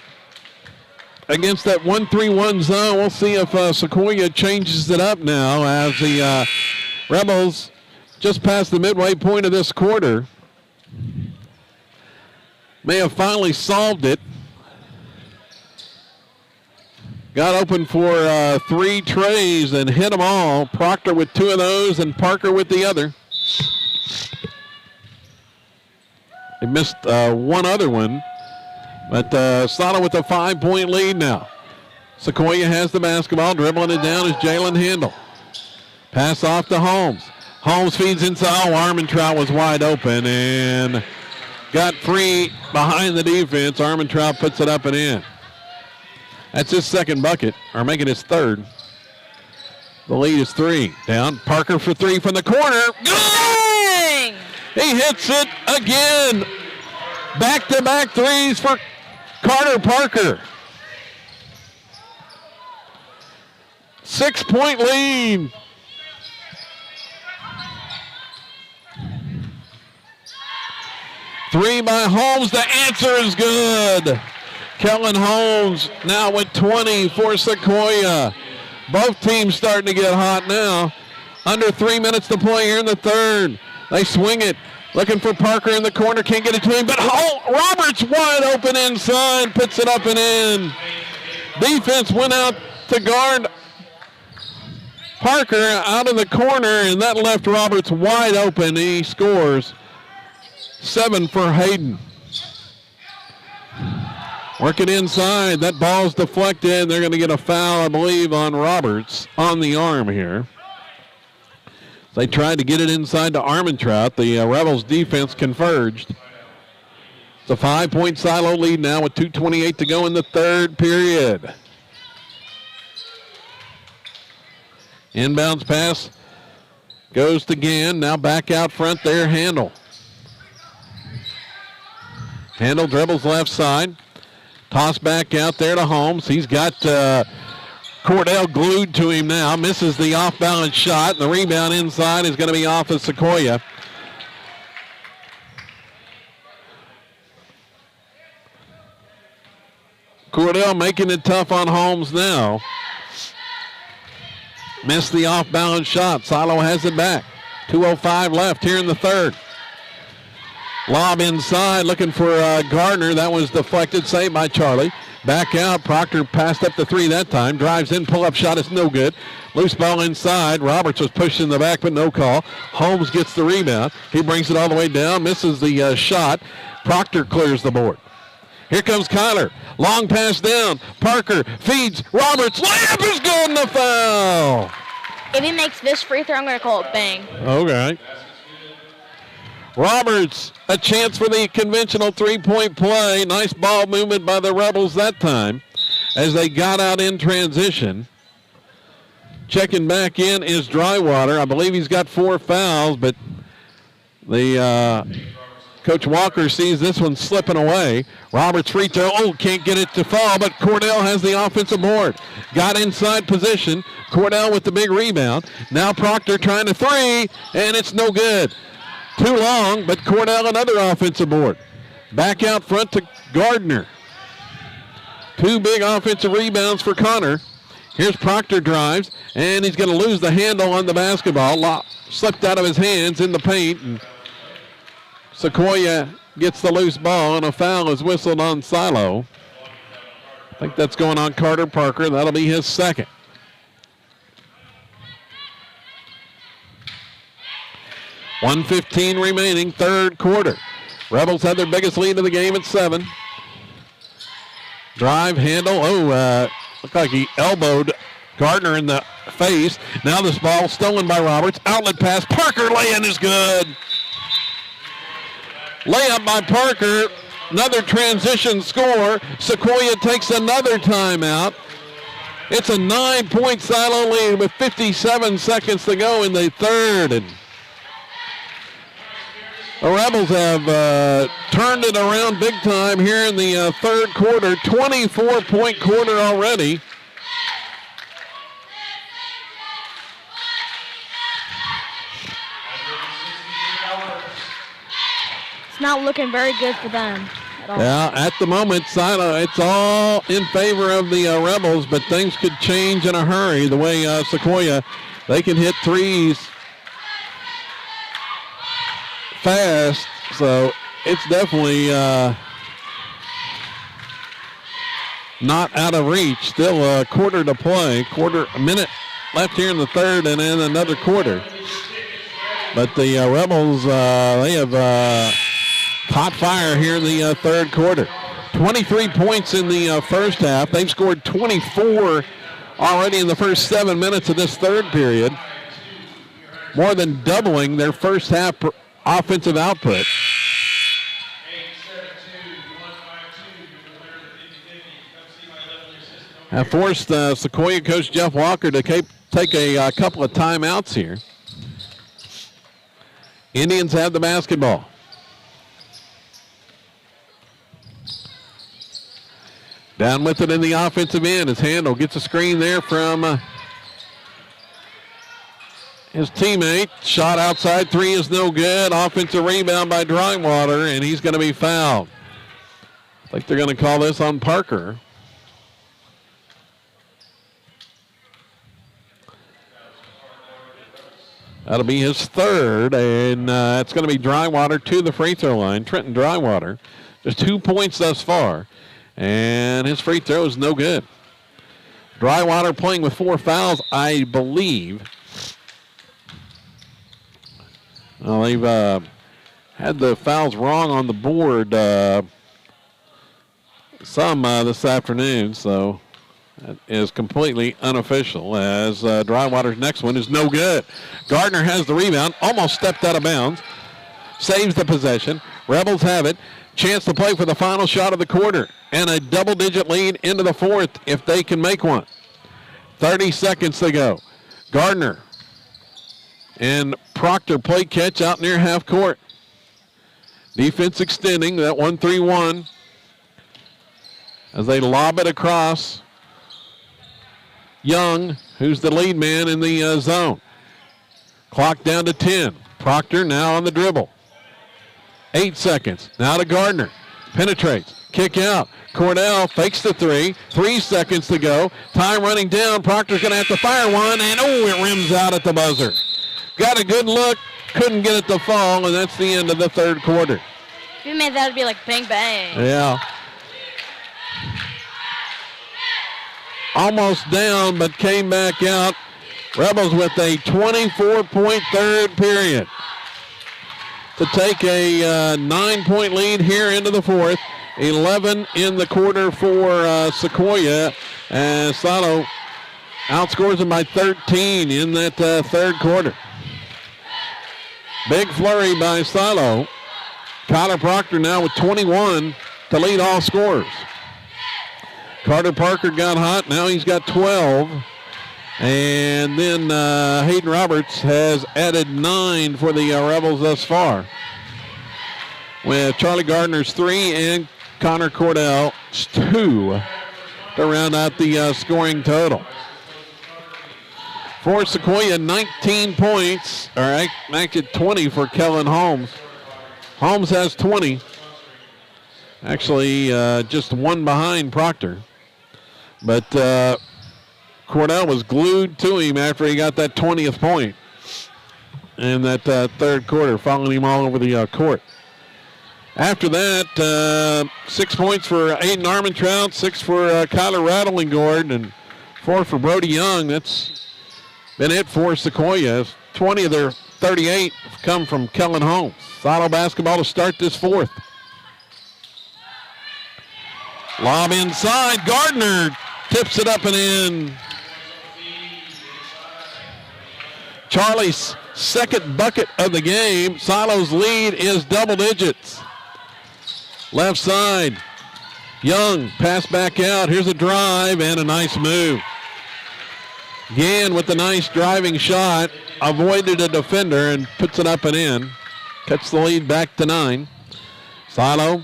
against that 1-3-1 zone. We'll see if Sequoyah changes it up now as the Rebels just past the midway point of this quarter may have finally solved it. Got open for 3 trays and hit them all. Proctor with 2 of those and Parker with the other. They missed one other one, but Sato with a 5-point lead now. Sequoyah has the basketball. Dribbling it down is Jalen Handel. Pass off to Holmes. Holmes feeds inside. Oh, Armentrout was wide open and got free behind the defense. Armentrout puts it up and in. That's his second bucket, or making his third. The lead is 3. Down. Parker for 3 from the corner. Dang! He hits it again. Back-to-back threes for Carter Parker. 6-point lead. Three by Holmes. The answer is good. Kellen Holmes now with 20 for Sequoyah. Both teams starting to get hot now. Under 3 minutes to play here in the third. They swing it. Looking for Parker in the corner. Can't get it to him. But Roberts wide open inside. Puts it up and in. Defense went out to guard Parker out of the corner. And that left Roberts wide open. He scores 7 for Hayden. Working inside. That ball's deflected. They're going to get a foul, I believe, on Roberts on the arm here. They tried to get it inside to Armentrout. The Rebels defense converged. It's a 5-point silo lead now with 2:28 to go in the third period. Inbounds pass goes to Gann. Now back out front there, Handel. Handel dribbles left side. Toss back out there to Holmes. He's got Cordell glued to him now. Misses the off-balance shot. And the rebound inside is going to be off of Sequoyah. Cordell making it tough on Holmes now. Missed the off-balance shot. Silo has it back. 2:05 left here in the third. Lob inside, looking for Gardner. That was deflected, saved by Charlie. Back out, Proctor passed up the 3 that time. Drives in, pull-up shot is no good. Loose ball inside. Roberts was pushed in the back, but no call. Holmes gets the rebound. He brings it all the way down, misses the shot. Proctor clears the board. Here comes Kyler. Long pass down. Parker feeds Roberts. Layup is good and the foul. If he makes this free throw, I'm going to call it bang. Okay. Roberts, a chance for the conventional 3-point play. Nice ball movement by the Rebels that time as they got out in transition. Checking back in is Drywater. I believe he's got 4 fouls, but the Coach Walker sees this one slipping away. Roberts free throw. Oh, can't get it to fall, but Cordell has the offensive board. Got inside position. Cordell with the big rebound. Now Proctor trying to 3, and it's no good. Too long, but Cordell another offensive board. Back out front to Gardner. 2 big offensive rebounds for Connor. Here's Proctor drives, and he's going to lose the handle on the basketball. Slipped out of his hands in the paint, and Sequoyah gets the loose ball, and a foul is whistled on Silo. I think that's going on Carter Parker. That'll be his second. 1:15 remaining, third quarter. Rebels had their biggest lead of the game at 7. Drive, handle. Looked like he elbowed Gardner in the face. Now this ball stolen by Roberts. Outlet pass. Parker lay-in is good. Layup by Parker. Another transition score. Sequoyah takes another timeout. It's a 9-point silo lead with 57 seconds to go in the third. And the Rebels have turned it around big time here in the third quarter. 24-point quarter already. It's not looking very good for them at all. Yeah, at the moment, it's all in favor of the Rebels, but things could change in a hurry. The way Sequoyah, they can hit threes fast, so it's definitely not out of reach. Still a quarter to play, a minute left here in the third, and then another quarter. But the Rebels, they have caught fire here in the third quarter. 23 points in the first half. They've scored 24 already in the first 7 minutes of this third period. more than doubling their first half offensive output. Have forced Sequoyah coach Jeff Walker to take a couple of timeouts here. Indians have the basketball. Down with it in the offensive end. His handle gets a screen there from his teammate. Shot outside, three is no good. Offensive rebound by Drywater, and he's going to be fouled. I think they're going to call this on Parker. That'll be his third, and it's going to be Drywater to the free throw line. Trenton Drywater, just 2 points thus far, and his free throw is no good. Drywater playing with 4 fouls, I believe. Well, they've had the fouls wrong on the board some this afternoon, so that is completely unofficial, as Drywater's next one is no good. Gardner has the rebound, almost stepped out of bounds, saves the possession. Rebels have it. Chance to play for the final shot of the quarter, and a double-digit lead into the fourth if they can make one. 30 seconds to go. Gardner and Proctor play catch out near half court. Defense extending that 1-3-1 as they lob it across. Young, who's the lead man in the zone. Clock down to 10. Proctor now on the dribble. 8 seconds. Now to Gardner. Penetrates. Kick out. Cordell fakes the three. 3 seconds to go. Time running down. Proctor's going to have to fire one, and it rims out at the buzzer. Got a good look. Couldn't get it to fall, and that's the end of the third quarter. If you made that, it'd be like bang, bang. Yeah. Almost down, but came back out. Rebels with a 24-point third period to take a 9-point lead here into the fourth. 11 in the quarter for Sequoyah, as Salo outscores them by 13 in that third quarter. Big flurry by Salo. Kyler Proctor now with 21 to lead all scorers. Carter Parker got hot. Now he's got 12. And then Hayden Roberts has added 9 for the Rebels thus far, with Charlie Gardner's 3 and Connor Cordell's 2 to round out the scoring total. For Sequoyah, 19 points, or actually 20 for Kellen Holmes. Holmes has 20. Actually, just one behind Proctor. But Cordell was glued to him after he got that 20th point in that third quarter, following him all over the court. After that, 6 points for Aiden Armentrout, 6 for Kyler Rattling-Gord, and 4 for Brody Young. That's been it for Sequoyah. 20 of their 38 have come from Kellen Holmes. Silo basketball to start this fourth. Lob inside. Gardner tips it up and in. Charlie's second bucket of the game. Silo's lead is double digits. Left side. Young, pass back out. Here's a drive and a nice move. Gann with the nice driving shot. Avoided a defender and puts it up and in. Cuts the lead back to 9. Silo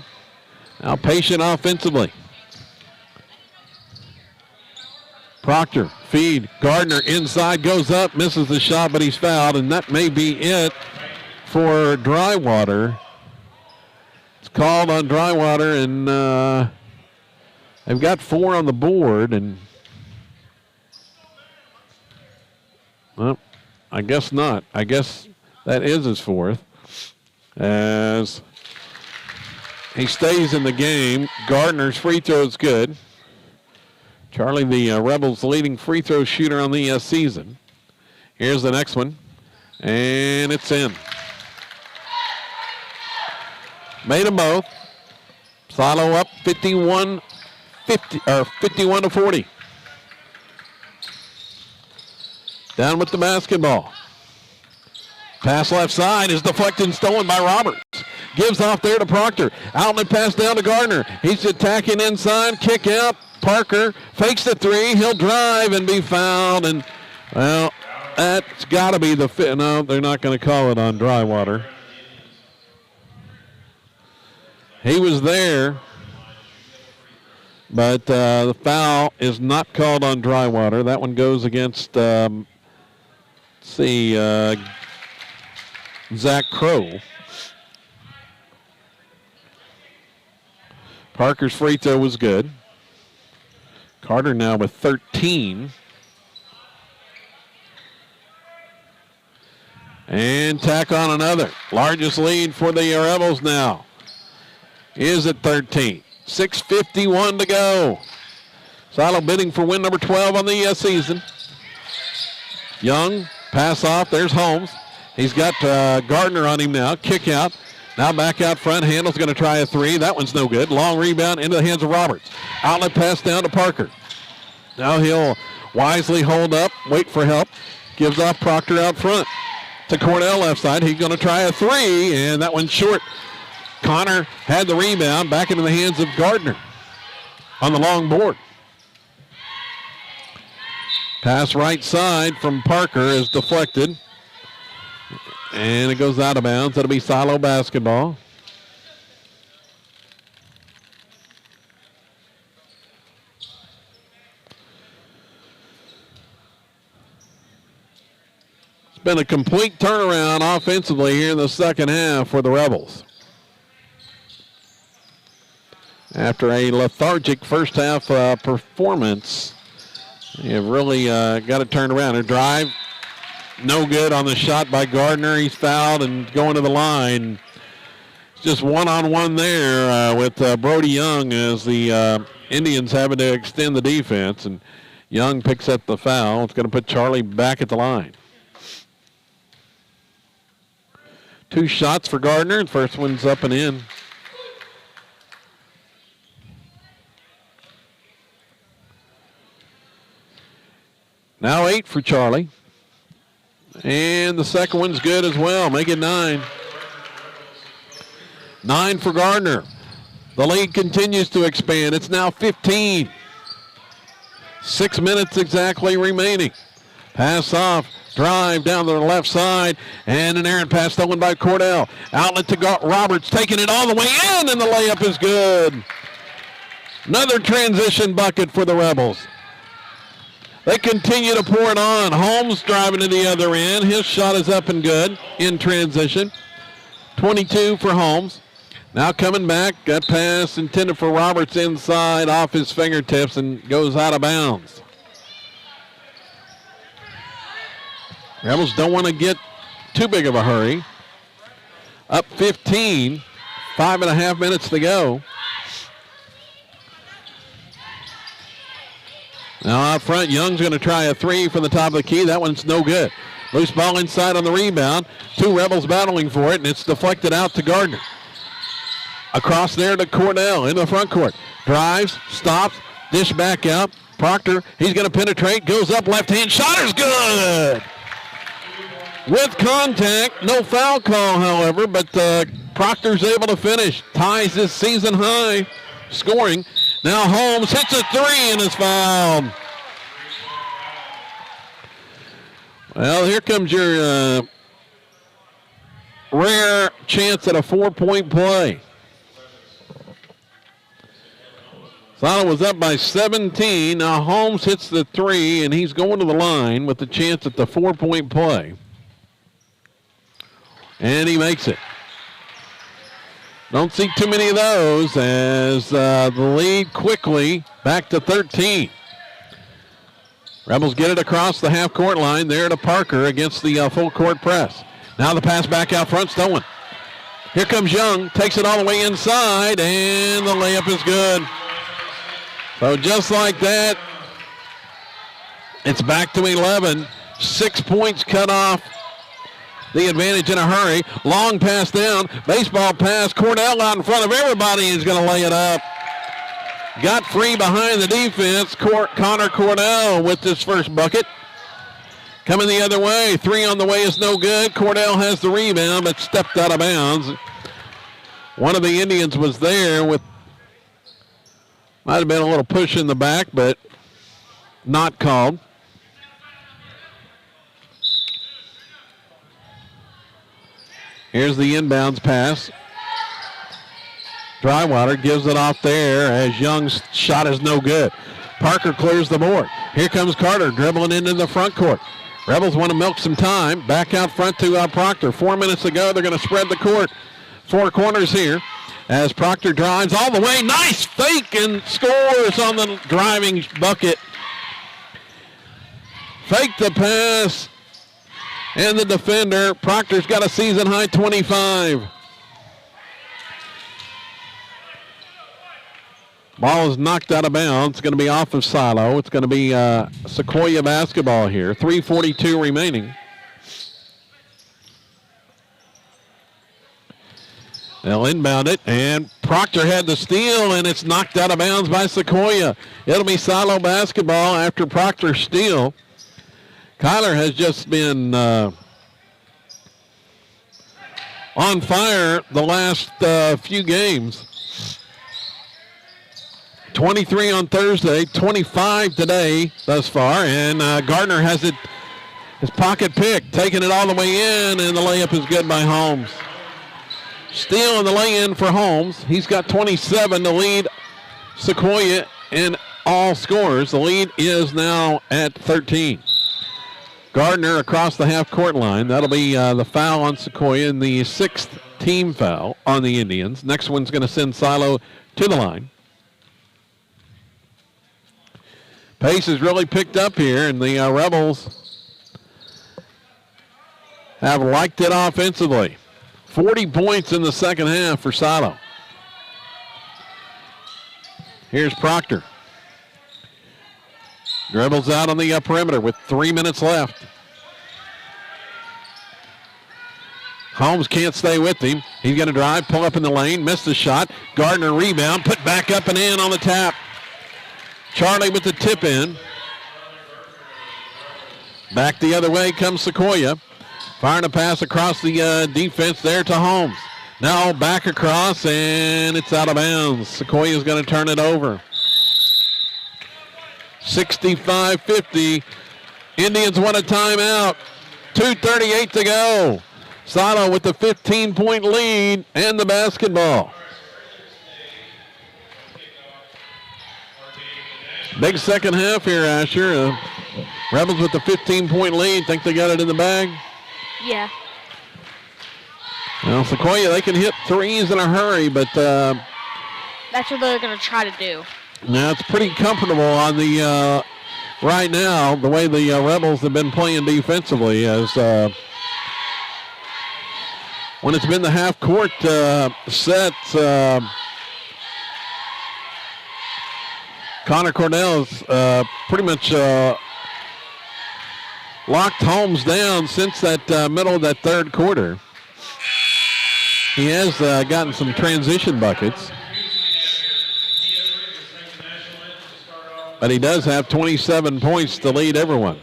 now patient offensively. Proctor, feed. Gardner inside, goes up, misses the shot, but he's fouled, and that may be it for Drywater. It's called on Drywater, and they've got 4 on the board, and well, I guess not. I guess that is his 4th, as he stays in the game. Gardner's free throw is good. Charlie, the Rebels' leading free throw shooter on the season. Here's the next one, and it's in. Made them both. Silo up 51 to 40. Down with the basketball. Pass left side is deflected and stolen by Roberts. Gives off there to Proctor. Outlet pass down to Gardner. He's attacking inside. Kick out. Parker fakes the three. He'll drive and be fouled. And, well, that's got to be the fit. No, they're not going to call it on Drywater. He was there, but the foul is not called on Drywater. That one goes against, Zach Crow. Parker's free throw was good. Carter now with 13. And tack on another. Largest lead for the Rebels now is at 13. 6:51 to go. Silo bidding for win number 12 on the season. Young, pass off. There's Holmes. He's got Gardner on him now. Kick out. Now back out front. Handel's going to try a three. That one's no good. Long rebound into the hands of Roberts. Outlet pass down to Parker. Now he'll wisely hold up, wait for help. Gives off Proctor out front. To Cornell left side. He's going to try a three, and that one's short. Connor had the rebound back into the hands of Gardner on the long board. Pass right side from Parker is deflected. And it goes out of bounds. That'll be Silo basketball. It's been a complete turnaround offensively here in the second half for the Rebels. After a lethargic first half performance, they've really got it turned around. A drive. No good on the shot by Gardner. He's fouled and going to the line. Just one-on-one there with Brody Young as the Indians having to extend the defense. And Young picks up the foul. It's going to put Charlie back at the line. 2 shots for Gardner. The first one's up and in. Now 8 for Charlie. And the second one's good as well. Make it 9. 9 for Gardner. The lead continues to expand. It's now 15. 6 minutes exactly remaining. Pass off. Drive down to the left side. And an errant pass stolen by Cordell. Outlet to Roberts. Taking it all the way in. And the layup is good. Another transition bucket for the Rebels. They continue to pour it on. Holmes driving to the other end. His shot is up and good in transition. 22 for Holmes. Now coming back. That pass intended for Roberts inside off his fingertips and goes out of bounds. Rebels don't want to get too big of a hurry. Up 15. 5.5 minutes to go. Now out front, Young's going to try a three from the top of the key. That one's no good. Loose ball inside on the rebound. 2 Rebels battling for it, and it's deflected out to Gardner. Across there to Cornell in the front court. Drives, stops, dish back out. Proctor, he's going to penetrate, goes up, left-hand shot is good. With contact, no foul call, however, but Proctor's able to finish. Ties his season high scoring. Now Holmes hits a three and is fouled. Well, here comes your rare chance at a 4-point play. Silo was up by 17. Now Holmes hits the three, and he's going to the line with the chance at the 4-point play. And he makes it. Don't see too many of those as the lead quickly back to 13. Rebels get it across the half-court line there to Parker against the full-court press. Now the pass back out front, stolen. Here comes Young, takes it all the way inside, and the layup is good. So just like that, it's back to 11. 6 points cut off. The advantage in a hurry. Long pass down. Baseball pass. Cornell out in front of everybody is going to lay it up. Got free behind the defense. Connor Cornell with his first bucket. Coming the other way. 3 on the way is no good. Cordell has the rebound, but stepped out of bounds. One of the Indians was there with, might have been a little push in the back, but not called. Here's the inbounds pass. Drywater gives it off there as Young's shot is no good. Parker clears the board. Here comes Carter dribbling into the front court. Rebels want to milk some time. Back out front to Proctor. 4 minutes to go. They're going to spread the court. 4 corners here as Proctor drives all the way. Nice fake and scores on the driving bucket. Fake the pass. And the defender, Proctor's got a season-high 25. Ball is knocked out of bounds. It's going to be off of Silo. It's going to be Sequoyah basketball here. 3:42 remaining. They'll inbound it, and Proctor had the steal, and it's knocked out of bounds by Sequoyah. It'll be Silo basketball after Proctor's steal. Kyler has just been on fire the last few games. 23 on Thursday, 25 today thus far, and Gardner has it, his pocket pick, taking it all the way in, and the layup is good by Holmes. Steal and the lay-in for Holmes. He's got 27 to lead Sequoyah in all scores. The lead is now at 13. Gardner across the half-court line. That'll be the foul on Sequoyah and the 6th team foul on the Indians. Next one's going to send Silo to the line. Pace has really picked up here, and the Rebels have liked it offensively. 40 points in the second half for Silo. Here's Proctor. Dribbles out on the perimeter with 3 minutes left. Holmes can't stay with him. He's going to drive, pull up in the lane, missed the shot. Gardner rebound, put back up and in on the tap. Charlie with the tip in. Back the other way comes Sequoyah. Firing a pass across the defense there to Holmes. Now back across, and it's out of bounds. Sequoyah's going to turn it over. 65-50. Indians want a timeout. 2:38 to go. Silo with the 15-point lead and the basketball. Big second half here, Asher. Rebels with the 15-point lead. Think they got it in the bag? Yeah. Well, Sequoyah, they can hit threes in a hurry, but that's what they're going to try to do. now it's pretty comfortable on the right now, the way the Rebels have been playing defensively, as when it's been the half-court set, Connor Cornell's pretty much locked Holmes down since that middle of that third quarter. He has gotten some transition buckets, but he does have 27 points to lead everyone.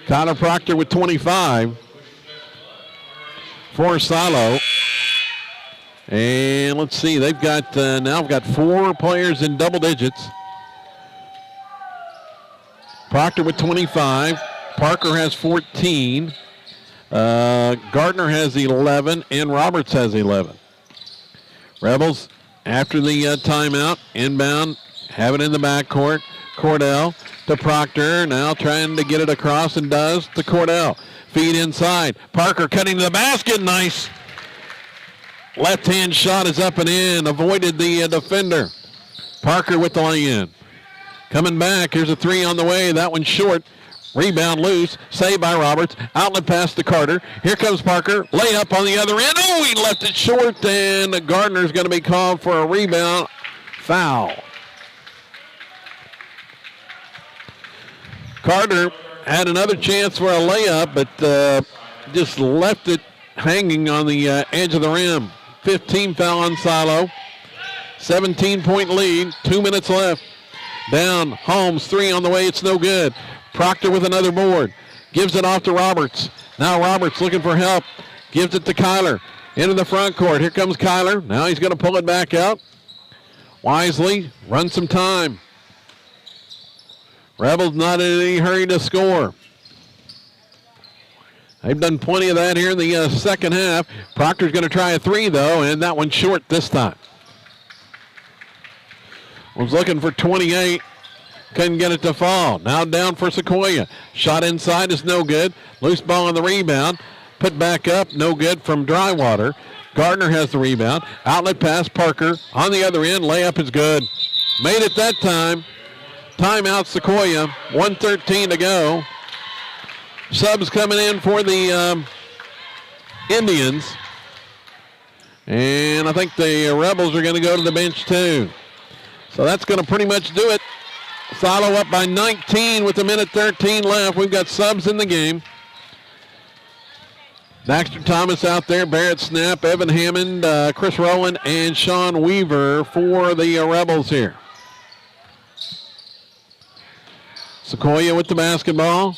Connor Proctor with 25 for Silo. And let's see, they've got now got 4 players in double digits. Proctor with 25. Parker has 14. Gardner has 11, and Roberts has 11. Rebels, after the timeout, inbound, have it in the backcourt. Cordell to Proctor, now trying to get it across, and does to Cordell. Feed inside. Parker cutting to the basket. Nice. Left-hand shot is up and in. Avoided the defender. Parker with the lay-in. Coming back. Here's a 3 on the way. That one's short. Rebound loose. Saved by Roberts. Outlet pass to Carter. Here comes Parker. Layup on the other end. Oh, he left it short, and Gardner's going to be called for a rebound foul. Carter had another chance for a layup, but just left it hanging on the edge of the rim. 15 foul on Silo. 17-point lead. 2 minutes left. Down. Holmes, 3 on the way. It's no good. Proctor with another board. Gives it off to Roberts. Now Roberts looking for help. Gives it to Kyler. Into the front court. Here comes Kyler. Now he's going to pull it back out. Wisely. Run some time. Rebels not in any hurry to score. They've done plenty of that here in the second half. Proctor's going to try a three, though, and that one's short this time. Was looking for 28. Couldn't get it to fall. Now down for Sequoyah. Shot inside is no good. Loose ball on the rebound. Put back up, no good from Drywater. Gardner has the rebound. Outlet pass, Parker. On the other end, layup is good. Made it that time. Timeout, Sequoyah. 1:13 to go. Subs coming in for the Indians. And I think the Rebels are going to go to the bench too. So that's going to pretty much do it. Silo up by 19 with 1:13 left. We've got subs in the game. Daxter Thomas out there, Barrett Snap, Evan Hammond, Chris Rowland, and Sean Weaver for the Rebels here. Sequoyah with the basketball.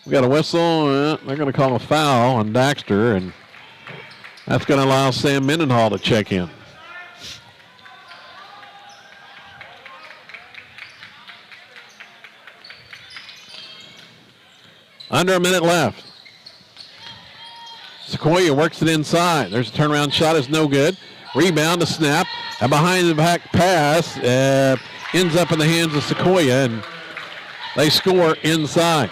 We got a whistle. They're going to call a foul on Daxter, and that's going to allow Sam Mendenhall to check in. Under a minute left. Sequoyah works it inside. There's a turnaround shot. Is no good. Rebound to Snap. A behind-the-back pass ends up in the hands of Sequoyah, and they score inside.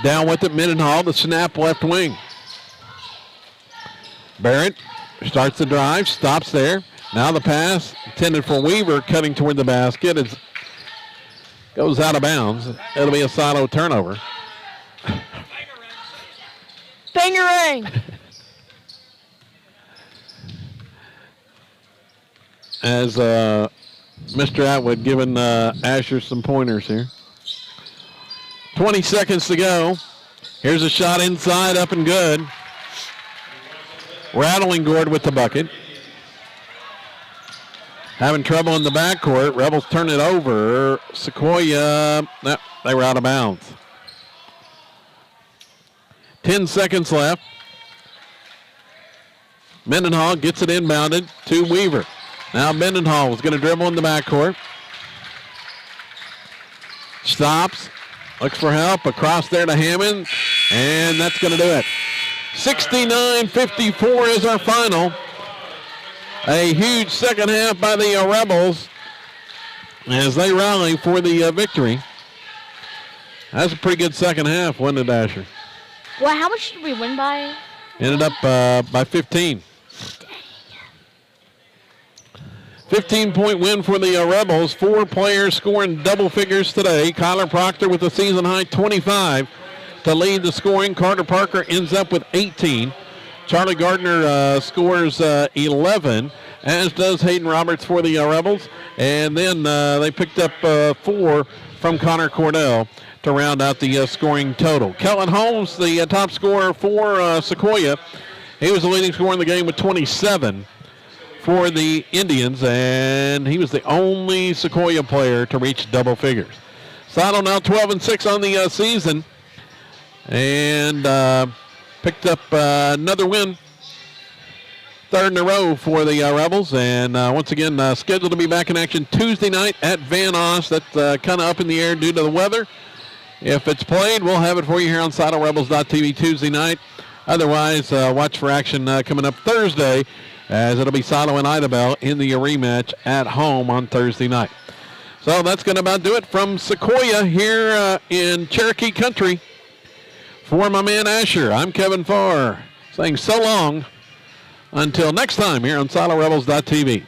Down with it, Mendenhall, the Snap left wing. Barrett starts the drive, stops there. Now the pass intended for Weaver, cutting toward the basket. It goes out of bounds. It'll be a Silo turnover. Bangerang! As Mr. Atwood giving Asher some pointers here. 20 seconds to go. Here's a shot inside, up and good. Rattling Gord with the bucket. Having trouble in the backcourt. Rebels turn it over. Sequoyah, they were out of bounds. 10 seconds left. Mendenhall gets it inbounded to Weaver. Now Mendenhall is going to dribble in the backcourt. Stops. Looks for help. Across there to Hammond. And that's going to do it. 69-54 is our final. A huge second half by the Rebels as they rally for the victory. That's a pretty good second half, wasn't it, Asher? Well, how much did we win by? Ended up by 15. 15-point win for the Rebels. 4 players scoring double figures today. Kyler Proctor with a season-high 25 to lead the scoring. Carter Parker ends up with 18. Charlie Gardner scores 11, as does Hayden Roberts for the Rebels. And then they picked up 4 from Connor Cordell to round out the scoring total. Kellen Holmes, the top scorer for Sequoyah. He was the leading scorer in the game with 27 for the Indians, and he was the only Sequoyah player to reach double figures. Silo now 12-6 on the season, and picked up another win, third in a row for the Rebels, and once again scheduled to be back in action Tuesday night at Van Oss. That's kind of up in the air due to the weather. If it's played, we'll have it for you here on SiloRebels.tv Tuesday night. Otherwise, watch for action coming up Thursday, as it'll be Silo and Idabel in the rematch at home on Thursday night. So that's going to about do it from Sequoyah here in Cherokee Country. For my man Asher, I'm Kevin Farr saying so long until next time here on SiloRebels.tv.